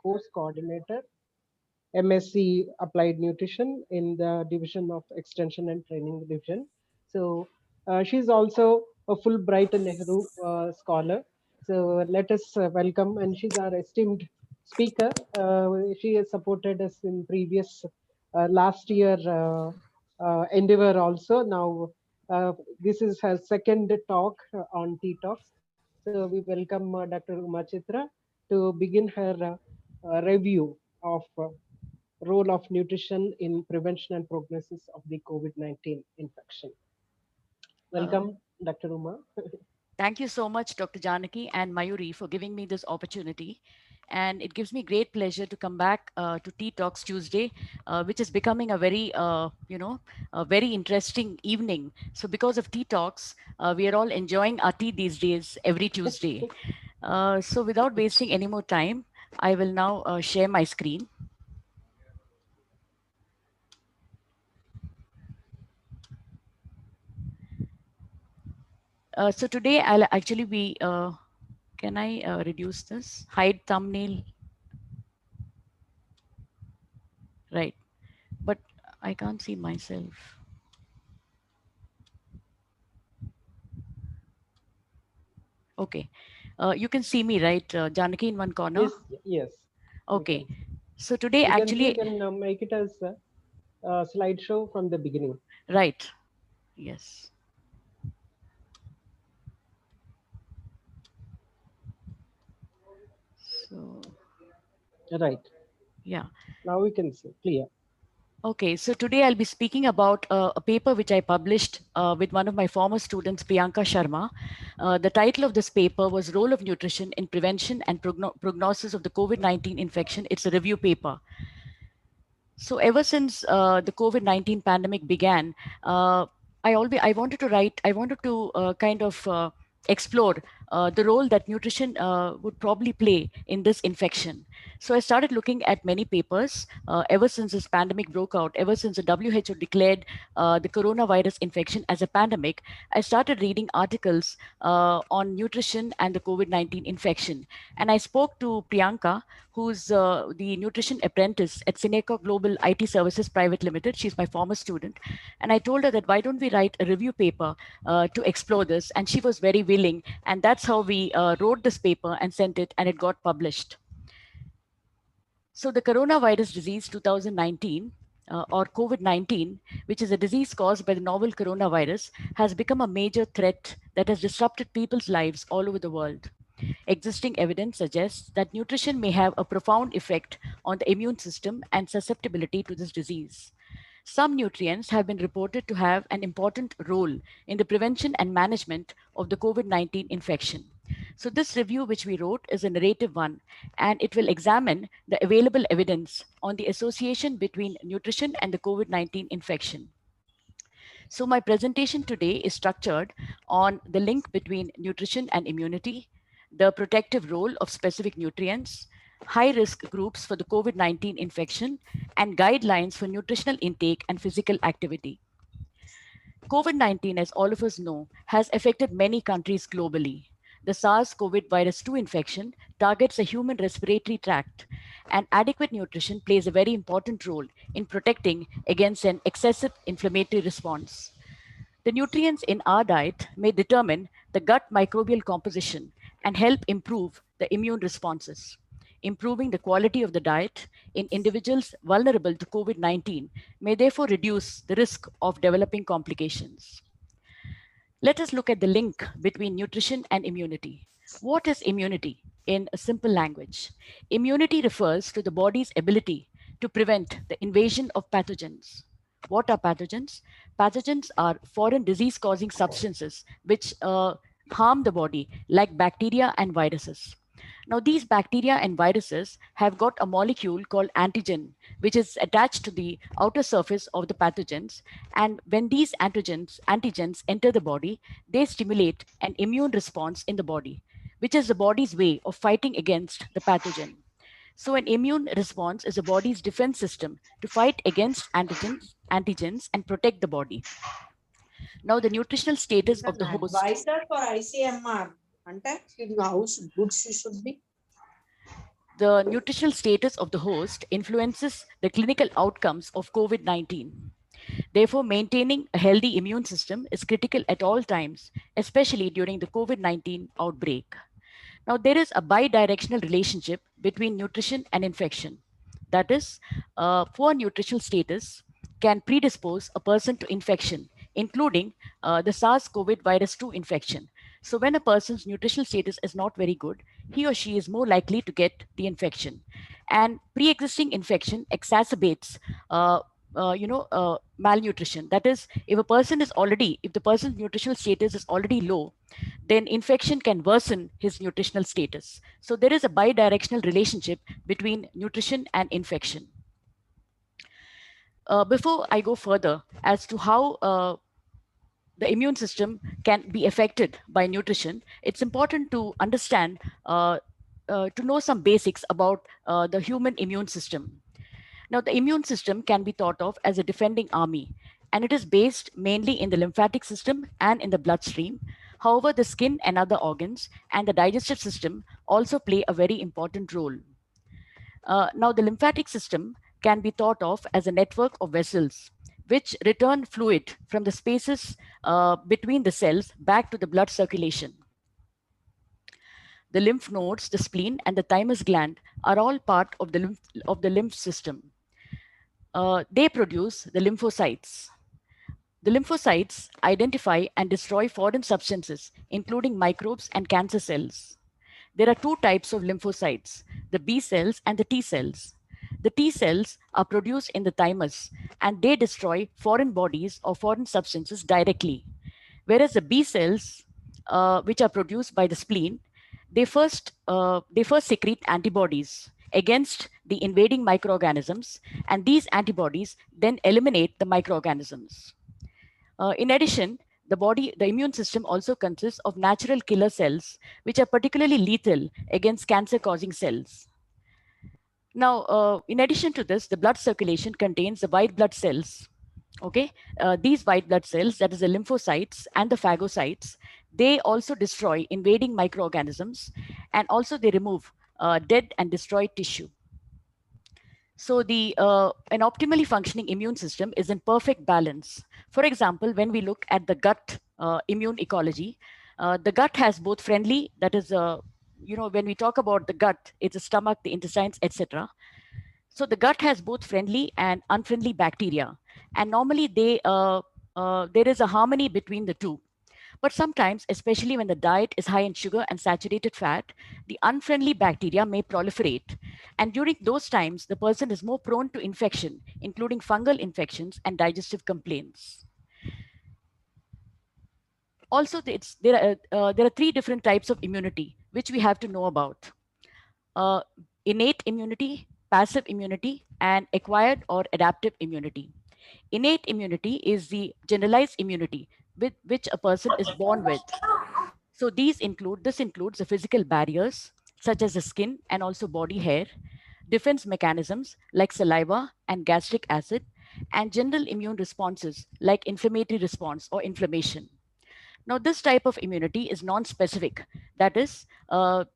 course coordinator, MSc Applied Nutrition in the Division of Extension and Training Division. So she's also a Fulbright and Nehru scholar. So let us welcome, and she's our esteemed speaker. She has supported us in previous last year endeavor also. Now this is her second talk on Tea Talks. So we welcome Dr. Uma Chitra to begin her review of role of nutrition in prevention and prognosis of the COVID-19 infection. Uh, Welcome, Dr. Uma. Thank you so much, Dr. Janaki and Mayuri, for giving me this opportunity. And it gives me great pleasure to come back to Tea Talks Tuesday, which is becoming a very, a very interesting evening. So because of Tea Talks, we are all enjoying our tea these days every Tuesday. So without wasting any more time, I will now share my screen. So today I'll actually be, can I reduce this? Hide thumbnail, right. But I can't see myself. Okay. You can see me, right, Janaki, in one corner? Yes, yes, we Okay. can. So today, You actually, can make it as a slideshow from the beginning. right. Yes. So, Right. yeah. Now we can see clear. Okay. So today I'll be speaking about a paper which I published with one of my former students, Priyanka Sharma. The title of this paper was Role of Nutrition in Prevention and Prognosis of the COVID-19 Infection. It's a review paper. So ever since the COVID-19 pandemic began, I wanted to write, I wanted to kind of explore the role that nutrition would probably play in this infection. So I started looking at many papers ever since this pandemic broke out, ever since the WHO declared the coronavirus infection as a pandemic. I started reading articles on nutrition and the COVID-19 infection. And I spoke to Priyanka, who's the nutrition apprentice at Cineco Global IT Services Private Limited. She's my former student. And I told her that why don't we write a review paper to explore this? And she was very willing. And that's how we wrote this paper and sent it, and it got published. So the coronavirus disease 2019 or COVID-19, which is a disease caused by the novel coronavirus, has become a major threat that has disrupted people's lives all over the world. Existing evidence suggests that nutrition may have a profound effect on the immune system and susceptibility to this disease. Some nutrients have been reported to have an important role in the prevention and management of the COVID-19 infection. So, this review, which we wrote, is a narrative one, and it will examine the available evidence on the association between nutrition and the COVID-19 infection. So, my presentation today is structured on the link between nutrition and immunity, the protective role of specific nutrients, high risk groups for the COVID 19 infection, and guidelines for nutritional intake and physical activity. COVID 19, as all of us know, has affected many countries globally. The SARS CoV 2 infection targets the human respiratory tract, and adequate nutrition plays a very important role in protecting against an excessive inflammatory response. The nutrients in our diet may determine the gut microbial composition and help improve the immune responses. Improving the quality of the diet in individuals vulnerable to COVID 19 may therefore reduce the risk of developing complications. Let us look at the link between nutrition and immunity. What is immunity in a simple language? Immunity refers to the body's ability to prevent the invasion of pathogens. What are pathogens? Pathogens are foreign disease causing substances which harm the body, like bacteria and viruses. Now, these bacteria and viruses have got a molecule called antigen, which is attached to the outer surface of the pathogens. And when these antigens enter the body, they stimulate an immune response in the body, which is the body's way of fighting against the pathogen. So, an immune response is the body's defense system to fight against antigens and protect the body. Now, the nutritional status Is of an the host. advisor for ICMR. Ante, how good she should be. the nutritional status of the host influences the clinical outcomes of COVID-19. Therefore, maintaining a healthy immune system is critical at all times, especially during the COVID-19 outbreak. Now, there is a bidirectional relationship between nutrition and infection. That is, poor nutritional status can predispose a person to infection, including the SARS-CoV virus 2 infection. So, when a person's nutritional status is not very good, he or she is more likely to get the infection. And pre-existing infection exacerbates malnutrition. That is, if the person's nutritional status is already low, then infection can worsen his nutritional status. So there is a bidirectional relationship between nutrition and infection. Before I go further as to how the immune system can be affected by nutrition, it's important to understand, to know some basics about the human immune system. Now, the immune system can be thought of as a defending army, and it is based mainly in the lymphatic system and in the bloodstream. However, the skin and other organs and the digestive system also play a very important role. Now, the lymphatic system can be thought of as a network of vessels which return fluid from the spaces between the cells back to the blood circulation. The lymph nodes, the spleen, and the thymus gland are all part of the lymph system. They produce the lymphocytes. The lymphocytes identify and destroy foreign substances, including microbes and cancer cells. There are two types of lymphocytes, the B cells and the T cells. The T cells are produced in the thymus and they destroy foreign bodies or foreign substances directly. Whereas the B cells, which are produced by the spleen, they first secrete antibodies against the invading microorganisms, and these antibodies then eliminate the microorganisms. In addition, the immune system also consists of natural killer cells, which are particularly lethal against cancer-causing cells. Now, in addition to this, the blood circulation contains the white blood cells. Okay, these white blood cells, that is the lymphocytes and the phagocytes, they also destroy invading microorganisms, and also they remove dead and destroyed tissue. So an optimally functioning immune system is in perfect balance. For example, when we look at the gut immune ecology, the gut has both friendly, that is, when we talk about the gut, it's the stomach, the intestines, etc. So the gut has both friendly and unfriendly bacteria. And normally there is a harmony between the two. But sometimes, especially when the diet is high in sugar and saturated fat, the unfriendly bacteria may proliferate. And during those times, the person is more prone to infection, including fungal infections and digestive complaints. Also, there are three different types of immunity, which we have to know about. Innate immunity, passive immunity, and acquired or adaptive immunity. Innate immunity is the generalized immunity with which a person is born with. So this includes the physical barriers such as the skin and also body hair, defense mechanisms like saliva and gastric acid, and general immune responses like inflammatory response or inflammation. Now, this type of immunity is non-specific. That is,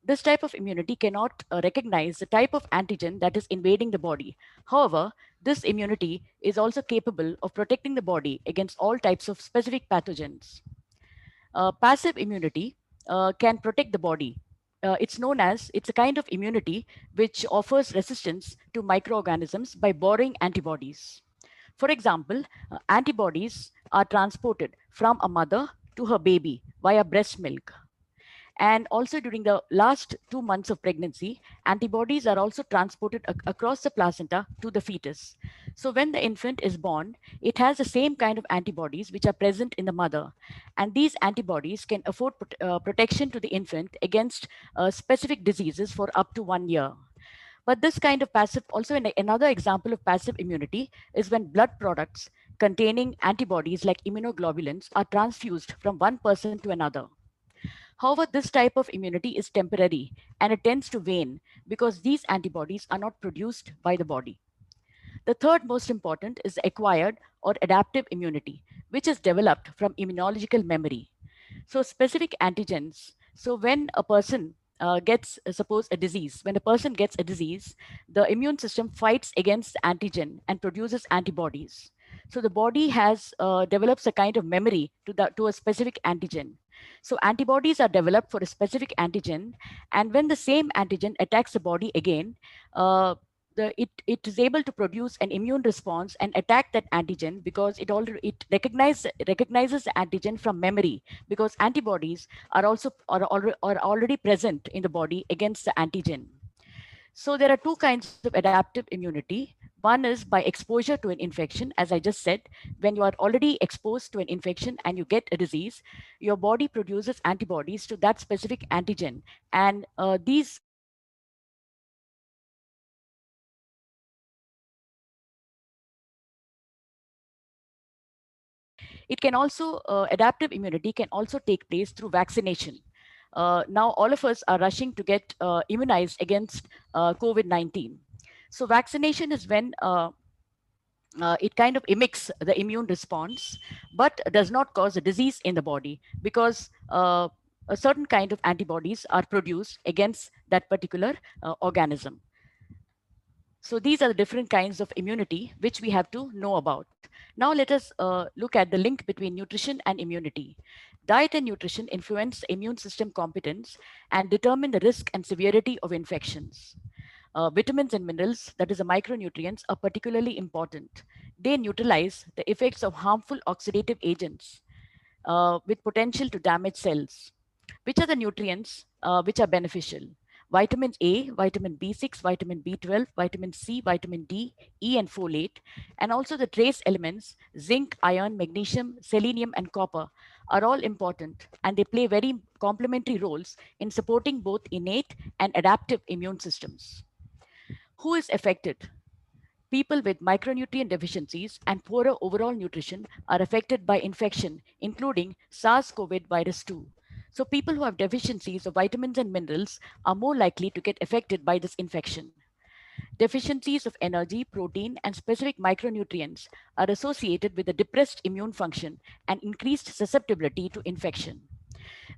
this type of immunity cannot recognize the type of antigen that is invading the body. However, this immunity is also capable of protecting the body against all types of specific pathogens. Passive immunity can protect the body. It's a kind of immunity which offers resistance to microorganisms by borrowing antibodies. For example, antibodies are transported from a mother to her baby via breast milk. And also during the last 2 months of pregnancy, antibodies are also transported across the placenta to the fetus. So when the infant is born, it has the same kind of antibodies which are present in the mother. And these antibodies can afford protection to the infant against specific diseases for up to 1 year. But this kind of passive, also another example of passive immunity is when blood products containing antibodies like immunoglobulins are transfused from one person to another. However, this type of immunity is temporary and it tends to wane because these antibodies are not produced by the body. The third most important is acquired or adaptive immunity, which is developed from immunological memory. So specific antigens. So when a person gets, suppose, a disease, when a person gets a disease, the immune system fights against the antigen and produces antibodies. So the body has develops a kind of memory to a specific antigen. So antibodies are developed for a specific antigen, and when the same antigen attacks the body again, it is able to produce an immune response and attack that antigen, because it recognizes the antigen from memory, because antibodies are already present in the body against the antigen. So there are two kinds of adaptive immunity. One is by exposure to an infection, as I just said. When you are already exposed to an infection and you get a disease, your body produces antibodies to that specific antigen, and these antibodies are able to attack the antigen and produce an immune response. It can also, adaptive immunity can also take place through vaccination. Now, all of us are rushing to get immunized against COVID 19. So, vaccination is when it kind of mimics the immune response, but does not cause a disease in the body, because a certain kind of antibodies are produced against that particular organism. So these are the different kinds of immunity which we have to know about. Now let us look at the link between nutrition and immunity. Diet and nutrition influence the immune system competence and determine the risk and severity of infections. Vitamins and minerals, that is the micronutrients, are particularly important. They neutralize the effects of harmful oxidative agents with potential to damage cells. Which are the nutrients which are beneficial? Vitamin A, vitamin B6, vitamin B12, vitamin C, vitamin D, E, and folate, and also the trace elements, zinc, iron, magnesium, selenium, and copper, are all important, and they play very complementary roles in supporting both innate and adaptive immune systems. Who is affected? People with micronutrient deficiencies and poorer overall nutrition are affected by infection, including SARS-CoV virus 2. So people who have deficiencies of vitamins and minerals are more likely to get affected by this infection. Deficiencies of energy, protein, and specific micronutrients are associated with a depressed immune function and increased susceptibility to infection.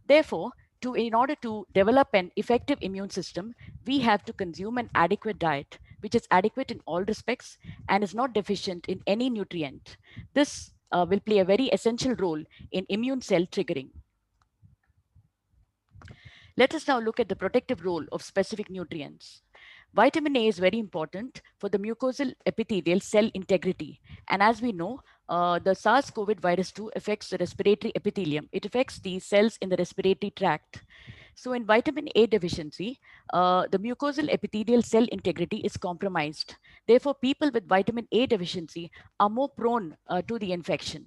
Therefore, in order to develop an effective immune system, we have to consume an adequate diet, which is adequate in all respects and is not deficient in any nutrient. This will play a very essential role in immune cell triggering. Let us now look at the protective role of specific nutrients. Vitamin A is very important for the mucosal epithelial cell integrity. And as we know, the SARS-CoV virus 2 affects the respiratory epithelium. It affects the cells in the respiratory tract. So in vitamin A deficiency, the mucosal epithelial cell integrity is compromised. Therefore, people with vitamin A deficiency are more prone to the infection.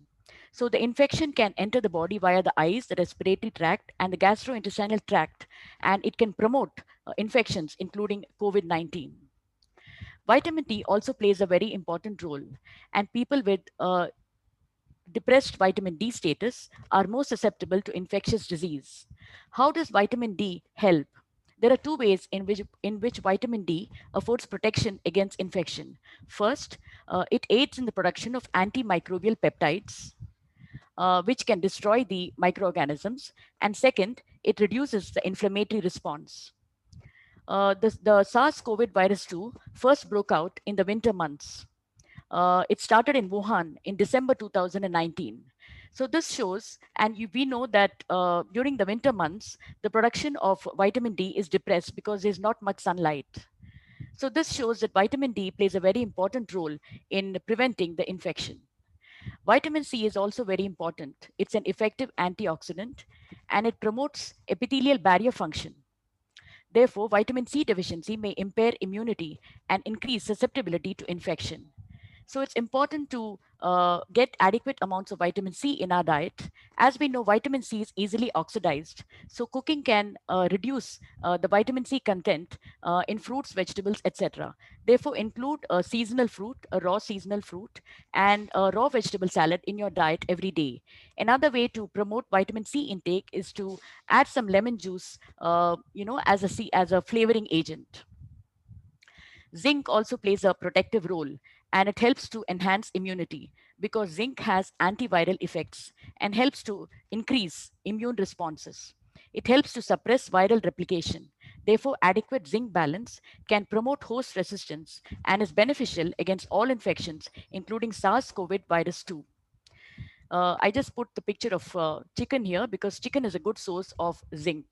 So the infection can enter the body via the eyes, the respiratory tract, and the gastrointestinal tract, and it can promote infections, including COVID-19. Vitamin D also plays a very important role, and people with depressed vitamin D status are more susceptible to infectious disease. How does vitamin D help? There are two ways in which vitamin D affords protection against infection. First, it aids in the production of antimicrobial peptides, which can destroy the microorganisms. And second, it reduces the inflammatory response. The SARS-CoV virus 2 first broke out in the winter months. It started in Wuhan in December 2019. So this shows, and we know that during the winter months, the production of vitamin D is depressed because there's not much sunlight. So this shows that vitamin D plays a very important role in preventing the infection. Vitamin C is also very important. It's an effective antioxidant and it promotes epithelial barrier function. Therefore, vitamin C deficiency may impair immunity and increase susceptibility to infection. So it's important to get adequate amounts of vitamin C in our diet. As we know, vitamin C is easily oxidized. So cooking can reduce the vitamin C content in fruits, vegetables, etc. Therefore, include a seasonal fruit, a raw seasonal fruit, and a raw vegetable salad in your diet every day. Another way to promote vitamin C intake is to add some lemon juice, as a flavoring agent. Zinc also plays a protective role and it helps to enhance immunity because zinc has antiviral effects and helps to increase immune responses. It helps to suppress viral replication. Therefore, adequate zinc balance can promote host resistance and is beneficial against all infections, including SARS-CoV virus 2. I just put the picture of chicken here because chicken is a good source of zinc.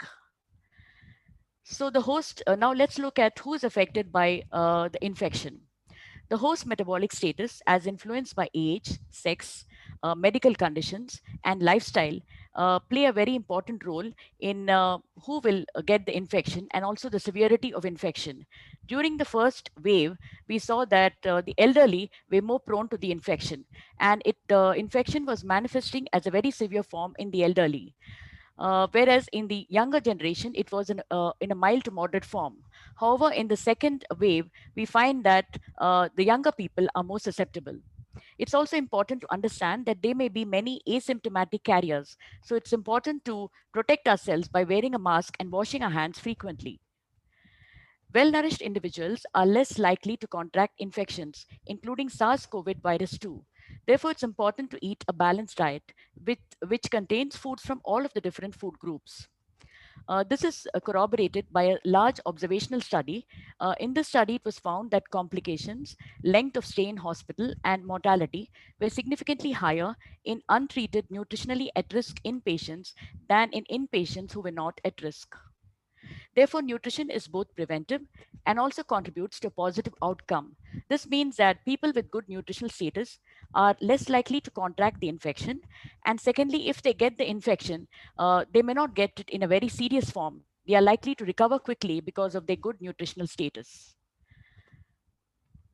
So the host, now let's look at who's affected by the infection. The host metabolic status, as influenced by age, sex, medical conditions, and lifestyle, play a very important role in who will get the infection and also the severity of infection. During the first wave, we saw that the elderly were more prone to the infection, and the infection was manifesting as a very severe form in the elderly. Whereas in the younger generation, it was in a mild to moderate form. However, in the second wave, we find that the younger people are more susceptible. It's also important to understand that there may be many asymptomatic carriers. So it's important to protect ourselves by wearing a mask and washing our hands frequently. Well nourished individuals are less likely to contract infections, including SARS CoV virus 2. Therefore, it's important to eat a balanced diet which contains foods from all of the different food groups. This is corroborated by a large observational study. In this study, it was found that complications, length of stay in hospital, and mortality were significantly higher in untreated nutritionally at risk inpatients than in inpatients who were not at risk. Therefore, nutrition is both preventive and also contributes to a positive outcome. This means that people with good nutritional status are less likely to contract the infection. And secondly, if they get the infection, they may not get it in a very serious form. They are likely to recover quickly because of their good nutritional status.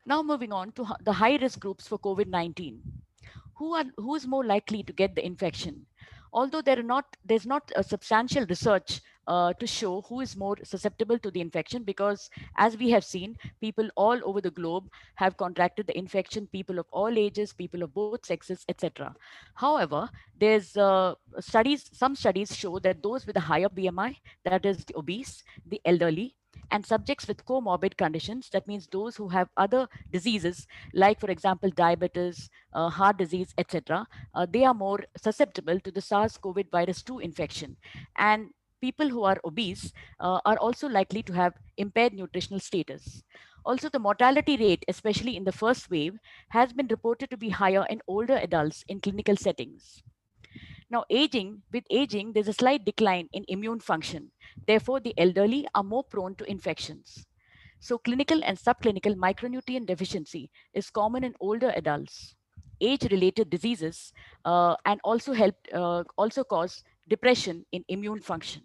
Now moving on to the high risk groups for COVID-19. Who is more likely to get the infection? Although there's not a substantial research to show who is more susceptible to the infection, because as we have seen, people all over the globe have contracted the infection, people of all ages, people of both sexes, etc. However, there's some studies show that those with a higher BMI, that is the obese, the elderly, and subjects with comorbid conditions, that means those who have other diseases, like for example diabetes, heart disease, etc., they are more susceptible to the SARS-CoV virus 2 infection. And people who are obese are also likely to have impaired nutritional status. Also, the mortality rate, especially in the first wave, has been reported to be higher in older adults in clinical settings. Now, with aging, there's a slight decline in immune function. Therefore, the elderly are more prone to infections. So clinical and subclinical micronutrient deficiency is common in older adults. Age-related diseases and also cause depression in immune function.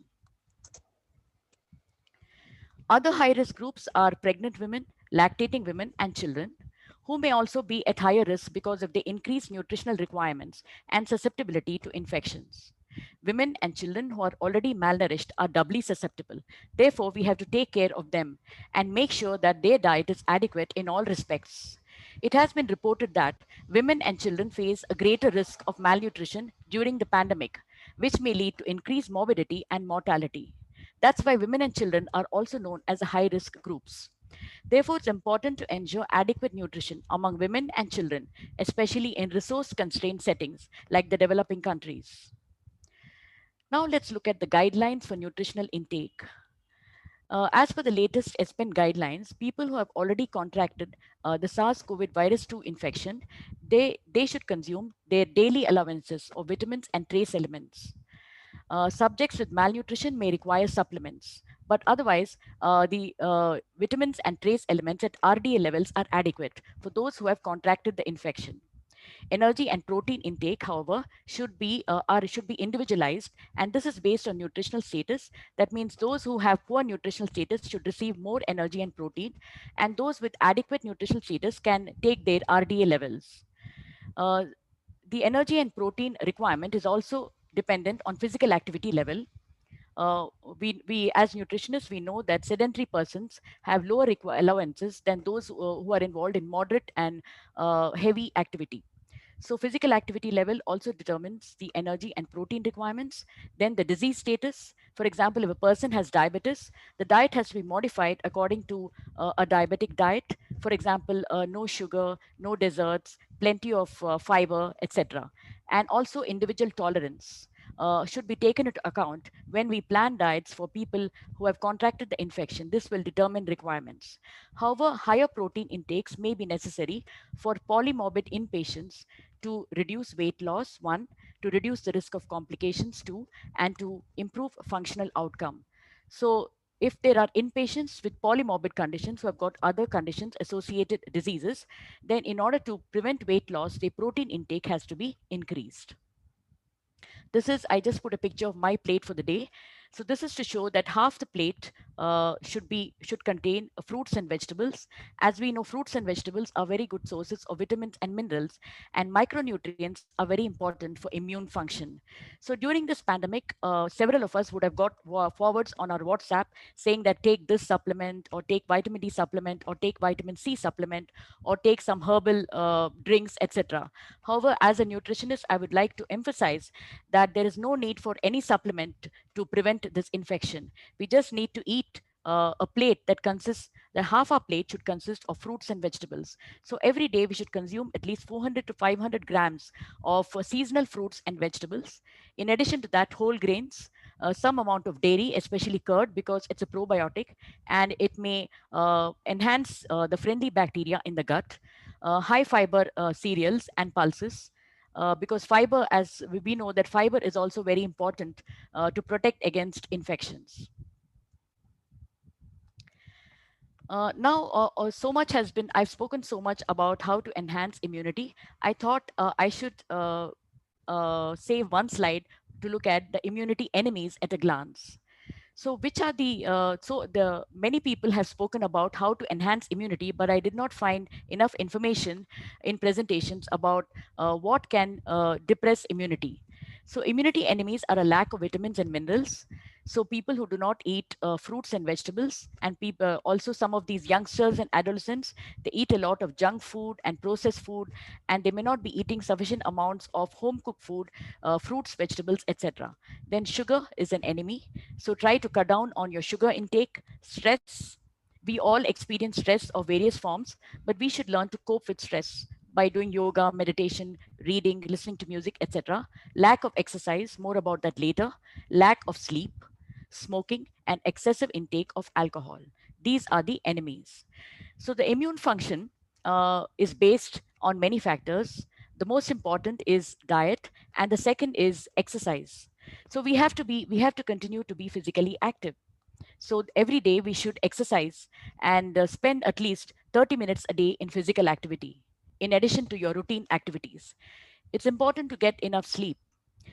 Other high-risk groups are pregnant women, lactating women, and children, who may also be at higher risk because of the increased nutritional requirements and susceptibility to infections. Women and children who are already malnourished are doubly susceptible. Therefore, we have to take care of them and make sure that their diet is adequate in all respects. It has been reported that women and children face a greater risk of malnutrition during the pandemic, which may lead to increased morbidity and mortality. That's why women and children are also known as high risk groups. Therefore, it's important to ensure adequate nutrition among women and children, especially in resource constrained settings like the developing countries. Now let's look at the guidelines for nutritional intake. As per the latest ESPEN guidelines, people who have already contracted the SARS-CoV virus 2 infection, they should consume their daily allowances of vitamins and trace elements. Subjects with malnutrition may require supplements, but otherwise, the vitamins and trace elements at RDA levels are adequate for those who have contracted the infection. Energy and protein intake, however, should be individualized, and this is based on nutritional status. That means those who have poor nutritional status should receive more energy and protein, and those with adequate nutritional status can take their RDA levels. Uh, the energy and protein requirement is also dependent on physical activity level. We as nutritionists, we know that sedentary persons have lower allowances than those who are involved in moderate and heavy activity. So physical activity level also determines the energy and protein requirements. Then the disease status. For example, if a person has diabetes, the diet has to be modified according to a diabetic diet. For example, no sugar, no desserts, plenty of fiber, etc. And also individual tolerance. should be taken into account when we plan diets for people who have contracted the infection. This will determine requirements. However, higher protein intakes may be necessary for polymorbid inpatients to reduce weight loss, one, to reduce the risk of complications, two, and to improve functional outcome. So, if there are inpatients with polymorbid conditions who have got other conditions, associated diseases, then in order to prevent weight loss, the protein intake has to be increased. This is, I just put a picture of my plate for the day. So this is to show that half the plate should contain fruits and vegetables. As we know, fruits and vegetables are very good sources of vitamins and minerals, and micronutrients are very important for immune function. So during this pandemic, several of us would have got forwards on our WhatsApp saying that take this supplement, or take vitamin D supplement, or take vitamin C supplement, or take some herbal drinks, etc. However, as a nutritionist, I would like to emphasize that there is no need for any supplement to prevent this infection. We just need to eat a plate that consists, the half our plate should consist of fruits and vegetables. So every day we should consume at least 400 to 500 grams of seasonal fruits and vegetables. In addition to that, whole grains, some amount of dairy, especially curd, because it's a probiotic and it may enhance the friendly bacteria in the gut. High fiber cereals and pulses, because fiber, as we know, that fiber is also very important to protect against infections. Now, so much has been, I've spoken so much about how to enhance immunity. I thought I should save one slide to look at the immunity enemies at a glance. So which are the, so the many people have spoken about how to enhance immunity, but I did not find enough information in presentations about what can depress immunity. So immunity enemies are a lack of vitamins and minerals. So people who do not eat fruits and vegetables, and people, also some of these youngsters and adolescents, they eat a lot of junk food and processed food, and they may not be eating sufficient amounts of home cooked food, fruits, vegetables, etc. Then sugar is an enemy. So try to cut down on your sugar intake. Stress. We all experience stress of various forms, but we should learn to cope with stress by doing yoga, meditation, reading, listening to music, etc. Lack of exercise, more about that later. Lack of sleep, smoking, and excessive intake of alcohol. These are the enemies. So the immune function is based on many factors. The most important is diet, and the second is exercise. So we have to continue to be physically active. So every day we should exercise and spend at least 30 minutes a day in physical activity, in addition to your routine activities. It's important to get enough sleep.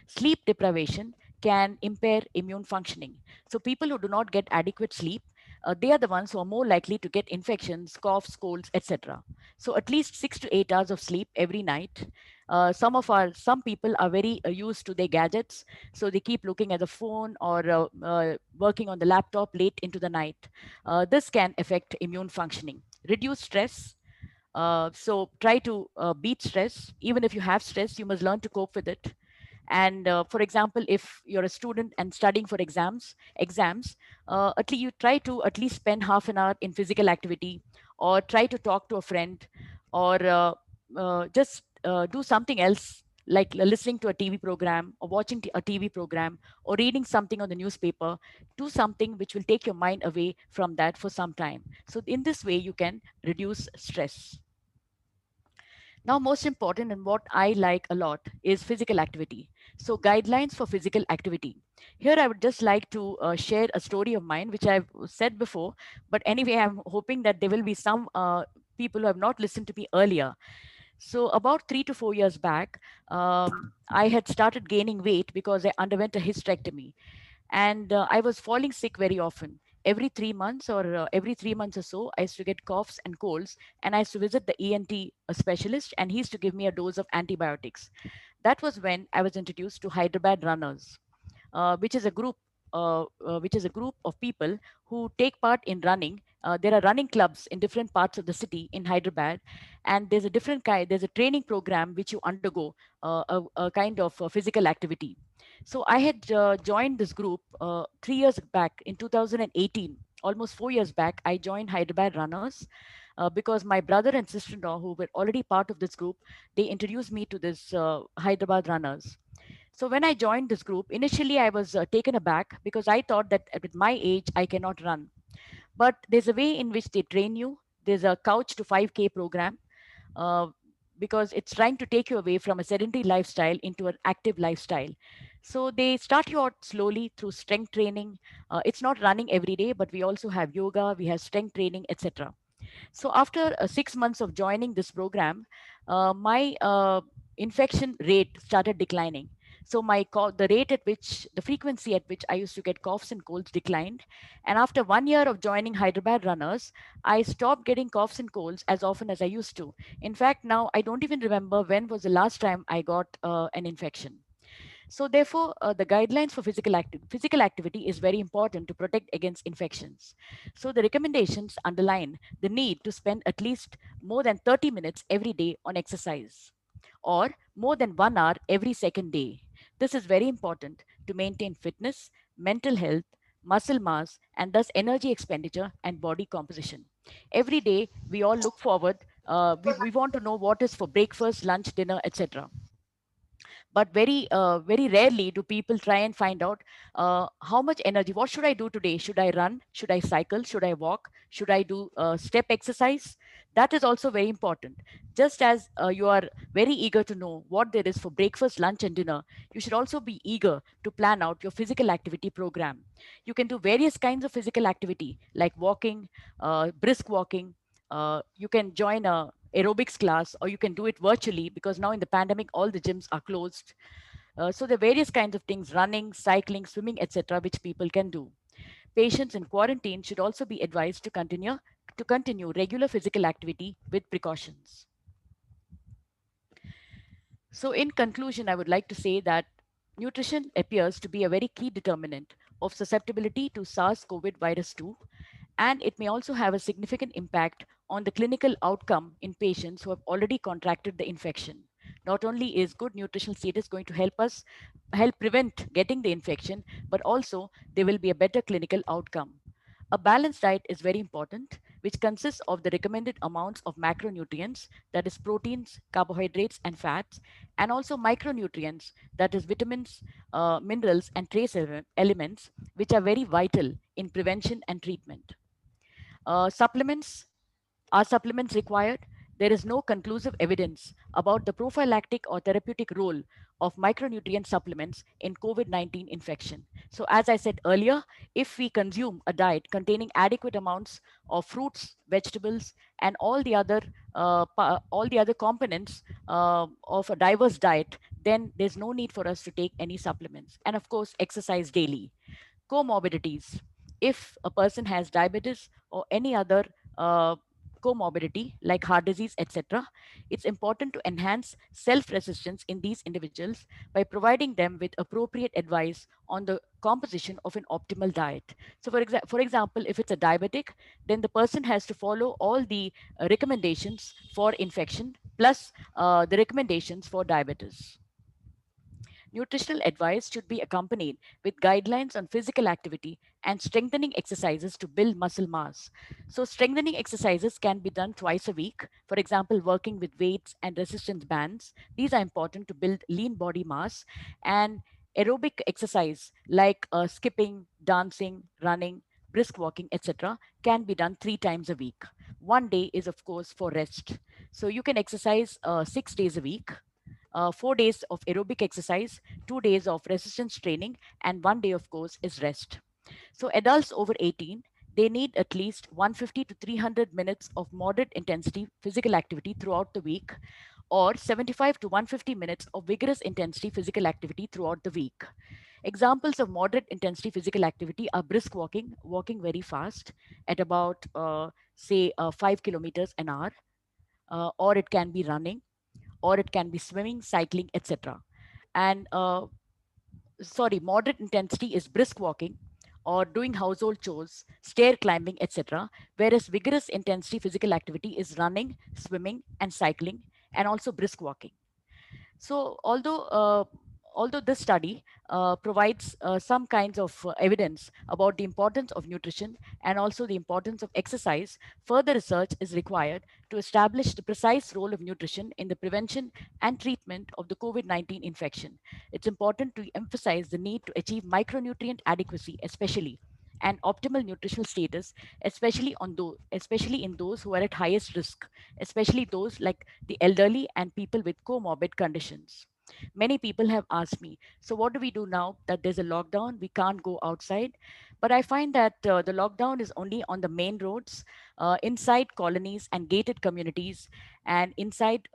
Sleep deprivation can impair immune functioning. So people who do not get adequate sleep, they are the ones who are more likely to get infections, coughs, colds, etc. So at least 6 to 8 hours of sleep every night. Some people are very used to their gadgets, so they keep looking at the phone or working on the laptop late into the night. This can affect immune functioning. Reduce stress. So try to beat stress. Even if you have stress, you must learn to cope with it. And for example, if you're a student and studying for exams, at least you try to at least spend half an hour in physical activity, or try to talk to a friend, or just do something else, like listening to a TV program, or watching a TV program, or reading something on the newspaper. Do something which will take your mind away from that for some time. So in this way, you can reduce stress. Now, most important, and what I like a lot, is physical activity. So guidelines for physical activity. Here, I would just like to share a story of mine, which I've said before. But anyway, I'm hoping that there will be some people who have not listened to me earlier. So about 3 to 4 years back, I had started gaining weight because I underwent a hysterectomy, and I was falling sick very often. Every 3 months, or every 3 months or so, I used to get coughs and colds, and I used to visit the ENT specialist, and he used to give me a dose of antibiotics. That was when I was introduced to Hyderabad Runners, which is a group. Which is a group of people who take part in running. There are running clubs in different parts of the city in Hyderabad, and there's a different kind. There's a training program which you undergo, a kind of physical activity. So I had joined this group 3 years back in 2018, almost 4 years back. I joined Hyderabad Runners because my brother and sister-in-law, who were already part of this group, they introduced me to this Hyderabad Runners. So when I joined this group, initially I was taken aback because I thought that with my age, I cannot run. But there's a way in which they train you. There's a Couch to 5K program, uh, because it's trying to take you away from a sedentary lifestyle into an active lifestyle. So they start you out slowly through strength training. It's not running every day, but we also have yoga, we have strength training, etc. So after 6 months of joining this program, my infection rate started declining. So the rate at which, the frequency at which I used to get coughs and colds declined. And after 1 year of joining Hyderabad Runners, I stopped getting coughs and colds as often as I used to. In fact, now I don't even remember when was the last time I got an infection. So therefore, the guidelines for physical activity is very important to protect against infections. So the recommendations underline the need to spend at least more than 30 minutes every day on exercise, or more than 1 hour every second day. This is very important to maintain fitness, mental health, muscle mass, and thus energy expenditure and body composition. Every day, we all look forward, we want to know what is for breakfast, lunch, dinner, etc. But very rarely do people try and find out how much energy, what should I do today? Should I run? Should I cycle? Should I walk? Should I do step exercise? That is also very important. Just as you are very eager to know what there is for breakfast, lunch, and dinner, you should also be eager to plan out your physical activity program. You can do various kinds of physical activity like walking, brisk walking. You can join a aerobics class, or you can do it virtually, because now in the pandemic all the gyms are closed. So there are various kinds of things: running, cycling, swimming, etc., which people can do. Patients in quarantine should also be advised to continue regular physical activity with precautions. So in conclusion, I would like to say that nutrition appears to be a very key determinant of susceptibility to SARS-CoV virus 2, and it may also have a significant impact on the clinical outcome in patients who have already contracted the infection. Not only is good nutritional status going to help prevent getting the infection, but also there will be a better clinical outcome. A balanced diet is very important, which consists of the recommended amounts of macronutrients, that is proteins, carbohydrates, and fats, and also micronutrients, that is vitamins, minerals, and trace elements, which are very vital in prevention and treatment. Supplements, are supplements required? There is no conclusive evidence about the prophylactic or therapeutic role of micronutrient supplements in COVID-19 infection. So, as I said earlier, if we consume a diet containing adequate amounts of fruits, vegetables, and all the other components of a diverse diet, then there's no need for us to take any supplements. And of course, exercise daily. Comorbidities. If a person has diabetes or any other uh, comorbidity like heart disease, etc., it's important to enhance self resistance in these individuals by providing them with appropriate advice on the composition of an optimal diet. So, for example, if it's a diabetic, then the person has to follow all the recommendations for infection plus the recommendations for diabetes. Nutritional advice should be accompanied with guidelines on physical activity and strengthening exercises to build muscle mass. So, strengthening exercises can be done twice a week. For example, working with weights and resistance bands. These are important to build lean body mass. And aerobic exercise like skipping, dancing, running, brisk walking, etc., can be done 3 times a week. One day is, of course, for rest. So, you can exercise 6 days a week, 4 days of aerobic exercise, 2 days of resistance training, and one day, of course, is rest. So, adults over 18, they need at least 150 to 300 minutes of moderate intensity physical activity throughout the week, or 75 to 150 minutes of vigorous intensity physical activity throughout the week. Examples of moderate intensity physical activity are brisk walking, walking very fast at about, say, 5 kilometers an hour, or it can be running, or it can be swimming, cycling, etc. And moderate intensity is brisk walking or doing household chores, stair climbing, etc. Whereas vigorous intensity physical activity is running, swimming, and cycling, and also brisk walking. So, although although this study provides some kinds of evidence about the importance of nutrition and also the importance of exercise, further research is required to establish the precise role of nutrition in the prevention and treatment of the COVID-19 infection. It's important to emphasize the need to achieve micronutrient adequacy, especially and optimal nutritional status, especially in those who are at highest risk, especially those like the elderly and people with comorbid conditions. Many people have asked me, so what do we do now that there's a lockdown? We can't go outside. But I find that the lockdown is only on the main roads, inside colonies and gated communities, and inside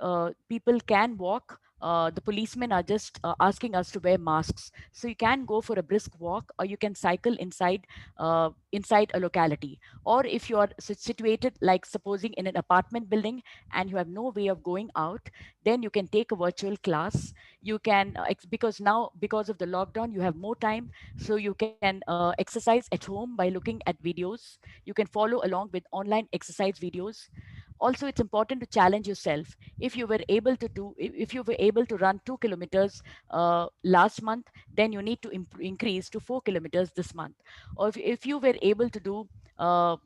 people can walk. The policemen are just asking us to wear masks. So you can go for a brisk walk, or you can cycle inside a locality. Or if you are situated, like supposing in an apartment building, and you have no way of going out, then you can take a virtual class. You can because now, because of the lockdown, you have more time, so you can exercise at home by looking at videos. You can follow along with online exercise videos. Also, it's important to challenge yourself. If you were able to run 2 kilometers last month, then you need to increase to 4 kilometers this month. Or if you were able to do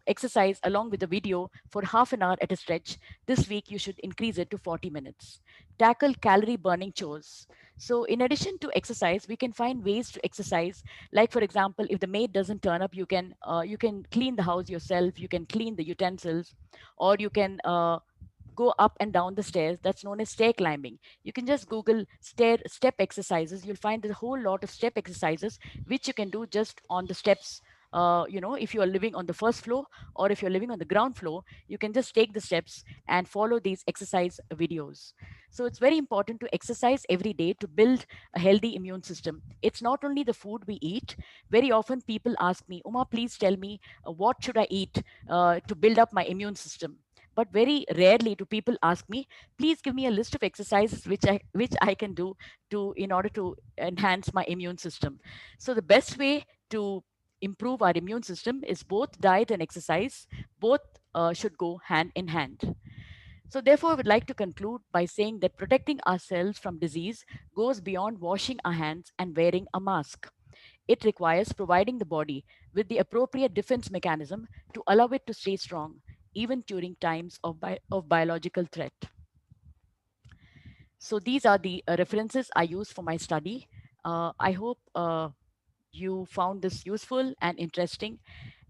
exercise along with the video for half an hour at a stretch, this week you should increase it to 40 minutes. Tackle calorie burning chores. So in addition to exercise, we can find ways to exercise. Like for example, if the maid doesn't turn up, you can clean the house yourself. You can clean the utensils, or you can go up and down the stairs. That's known as stair climbing. You can just Google step exercises. You'll find a whole lot of step exercises which you can do just on the steps. If you are living on the first floor, or if you're living on the ground floor, you can just take the steps and follow these exercise videos. So it's very important to exercise every day to build a healthy immune system. It's not only the food we eat. Very often people ask me, Uma, please tell me what should I eat to build up my immune system. But very rarely do people ask me, please give me a list of exercises which I can do to in order to enhance my immune system. So the best way to improve our immune system is both diet and exercise. Both should go hand in hand. So therefore, I would like to conclude by saying that protecting ourselves from disease goes beyond washing our hands and wearing a mask. It requires providing the body with the appropriate defense mechanism to allow it to stay strong, even during times of biological threat. So these are the references I use for my study. I hope you found this useful and interesting,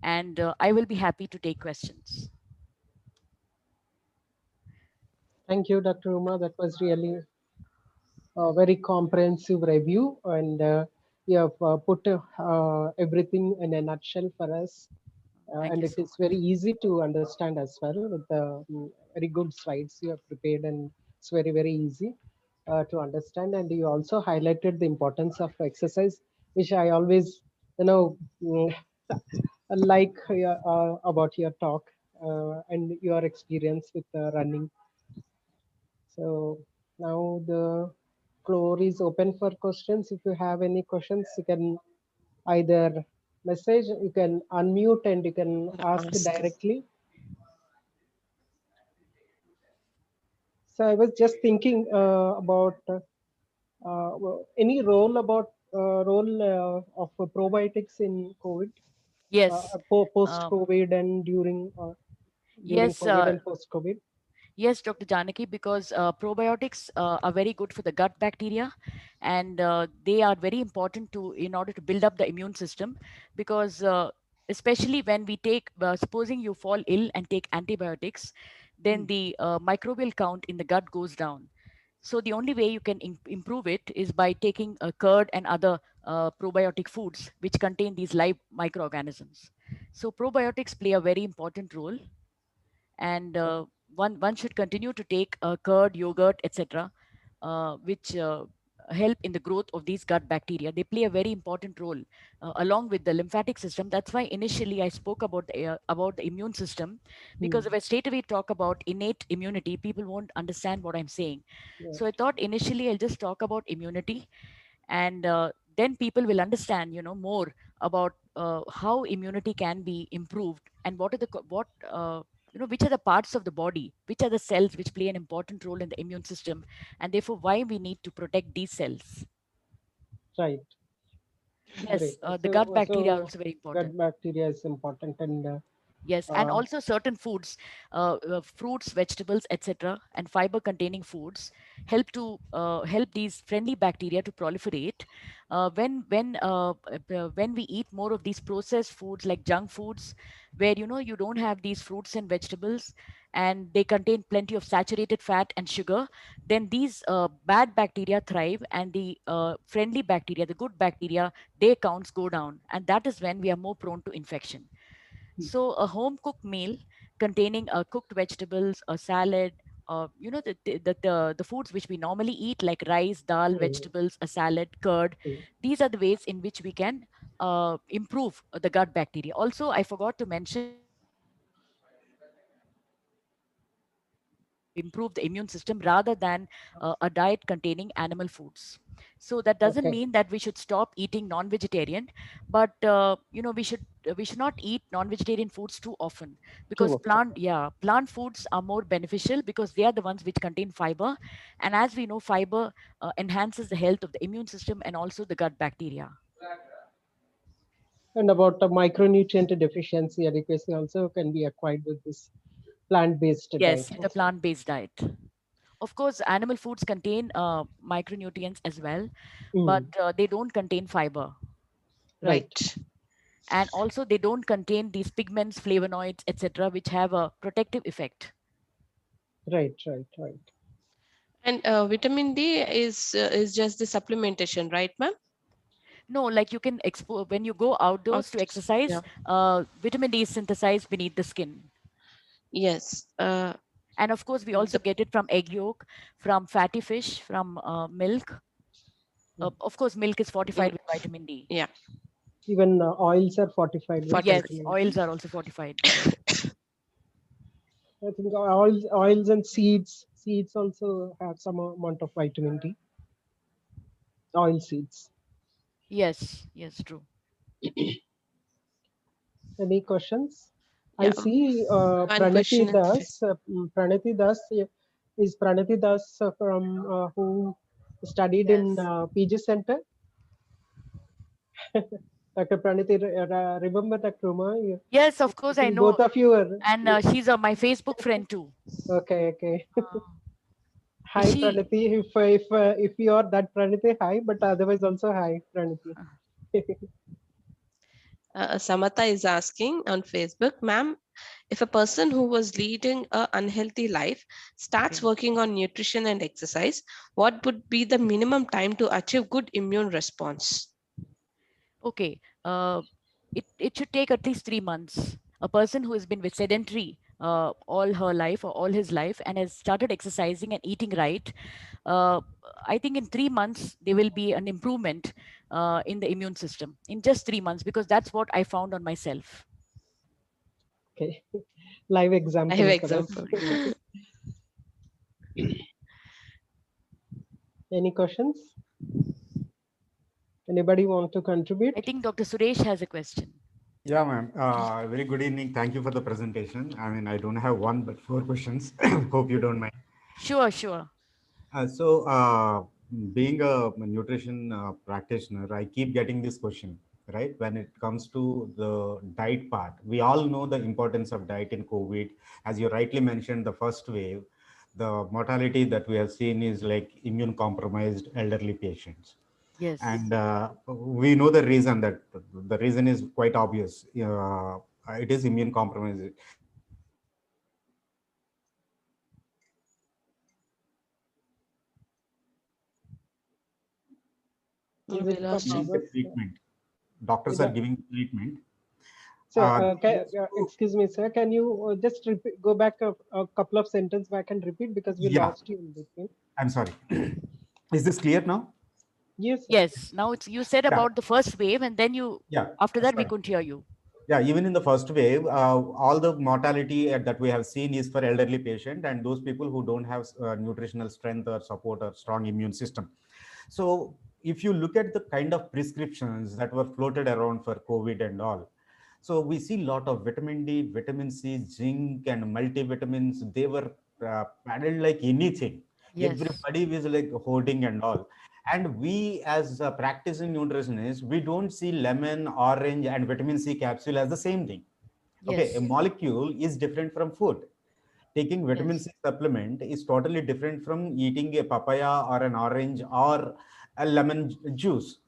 and I will be happy to take questions. Thank you, Dr. Uma. That was really a very comprehensive review, and you have put everything in a nutshell for us. Thank And you it so is much. very easy to understand as well with the very good slides you have prepared, and it's very, very easy to understand. And you also highlighted the importance of exercise, which I always, mm, like about your talk and your experience with running. So now the floor is open for questions. If you have any questions, you can either message, you can unmute, and you can ask directly. So I was just thinking about any role of probiotics in COVID, Yes. post Um, COVID, and during yes. COVID and post COVID. Yes, Dr. Janaki, because probiotics are very good for the gut bacteria, and they are very important to in order to build up the immune system. Because especially when we take, supposing you fall ill and take antibiotics, then Hmm. the microbial count in the gut goes down. So the only way you can improve it is by taking curd and other probiotic foods which contain these live microorganisms. So probiotics play a very important role, and one should continue to take curd, yogurt, etc., which help in the growth of these gut bacteria. They play a very important role along with the lymphatic system. That's why initially I spoke about the immune system, because Hmm. if I straight away talk about innate immunity, people won't understand what I'm saying. Yeah. So I thought initially I'll just talk about immunity, and then people will understand, more about how immunity can be improved, and what are the what which are the parts of the body, which are the cells which play an important role in the immune system, and therefore why we need to protect these cells. Right. Yes, Great. the gut bacteria are So also very gut important. bacteria is important, and Yes, and uh, also certain foods, fruits, vegetables, etc., and fiber-containing foods help these friendly bacteria to proliferate. When we eat more of these processed foods like junk foods, where you don't have these fruits and vegetables, and they contain plenty of saturated fat and sugar, then these bad bacteria thrive, and the friendly bacteria, the good bacteria, their counts go down, and that is when we are more prone to infection. So a home cooked meal containing cooked vegetables, a salad, the foods which we normally eat like rice, dal, mm, vegetables, a salad, curd. mm, These are the ways in which we can improve the gut bacteria. Also, I forgot to mention improve the immune system rather than a diet containing animal foods. So that doesn't okay, mean that we should stop eating non-vegetarian, but we should not eat non-vegetarian foods too often, too because often. plant foods are more beneficial because they are the ones which contain fiber, and as we know, fiber enhances the health of the immune system and also the gut bacteria. And about the micronutrient deficiency adequacy also can be acquired with this plant-based diet Yes, the also. plant-based diet. Of course, animal foods contain micronutrients as well, but Mm, they don't contain fiber, right? Right. And also they don't contain these pigments, flavonoids, etc., which have a protective effect. right, right, right. And vitamin D is just the supplementation, right, ma'am? No, like you can when you go Out. outdoors to Yeah. exercise, vitamin D is synthesized beneath the skin. Yes. And of course, we also The get it from egg yolk, from fatty fish, from milk. Mm. Of course, milk is in, fortified with vitamin D. yeah. Even oils are fortified with Fortified. Yes, vitamin D. oils are also fortified. I think oils and seeds also have some amount of vitamin D. Oil seeds. Yes, yes, true. Any questions? I Yeah. see One question in Pranati Das is Pranati Das from who studied in Yes. PG Center. Dr. Pranati, remember Dr. Uma? Yes, of I course I think know. both of you are. And she's my Facebook friend too. Okay, okay. Is Hi, she? Pranati. If you are that Pranati, hi. But otherwise, also hi, Pranati. Samatha is asking on Facebook, ma'am, if a person who was leading a unhealthy life starts Okay. working on nutrition and exercise, what would be the minimum time to achieve good immune response? Okay. It should take at least 3 months. A person who has been with sedentary all her life or all his life and has started exercising and eating right, uh, I think in 3 months there will be an improvement in the immune system in just 3 months, because that's what I found on myself. Okay. Live I have example for us. example. Any questions? Anybody want to I contribute? think Dr. Suresh has a question. Yeah, ma'am. Very good evening. Thank you for the presentation. I mean, I don't have one, but four questions. Hope you don't mind. Sure, sure. So, being a nutrition practitioner, I keep getting this question, right? When it comes to the diet part, we all know the importance of diet in COVID. As you rightly mentioned, the first wave, the mortality that we have seen is like immune compromised elderly patients. Yes. And we know the reason, that the reason is quite obvious. It is immune compromised. Is We it from lost him. Giving our the treatment. Doctors is are it, giving treatment. sir? Just to, Excuse me, sir. Can you just repeat, go back a couple of sentences back and repeat because we yeah, lost you in between. I'm sorry. Is this clear now? Yes, sir. Yes. Now it's you said Yeah, about the first wave, and then yeah, after that we sorry. couldn't hear you. Yeah, even in the first wave, all the mortality that we have seen is for elderly patient and those people who don't have nutritional strength or support or strong immune system. So if you look at the kind of prescriptions that were floated around for COVID and all, so we see a lot of vitamin D, vitamin C, zinc, and multivitamins. They were paddled like anything. Yes. Everybody was like hoarding and all. And we as practicing nutritionists, we don't see lemon, orange, and vitamin C capsule as the same thing. Okay, a Yes. molecule is different from food. Taking vitamin Yes. C supplement is totally different from eating a papaya or an orange or a lemon juice.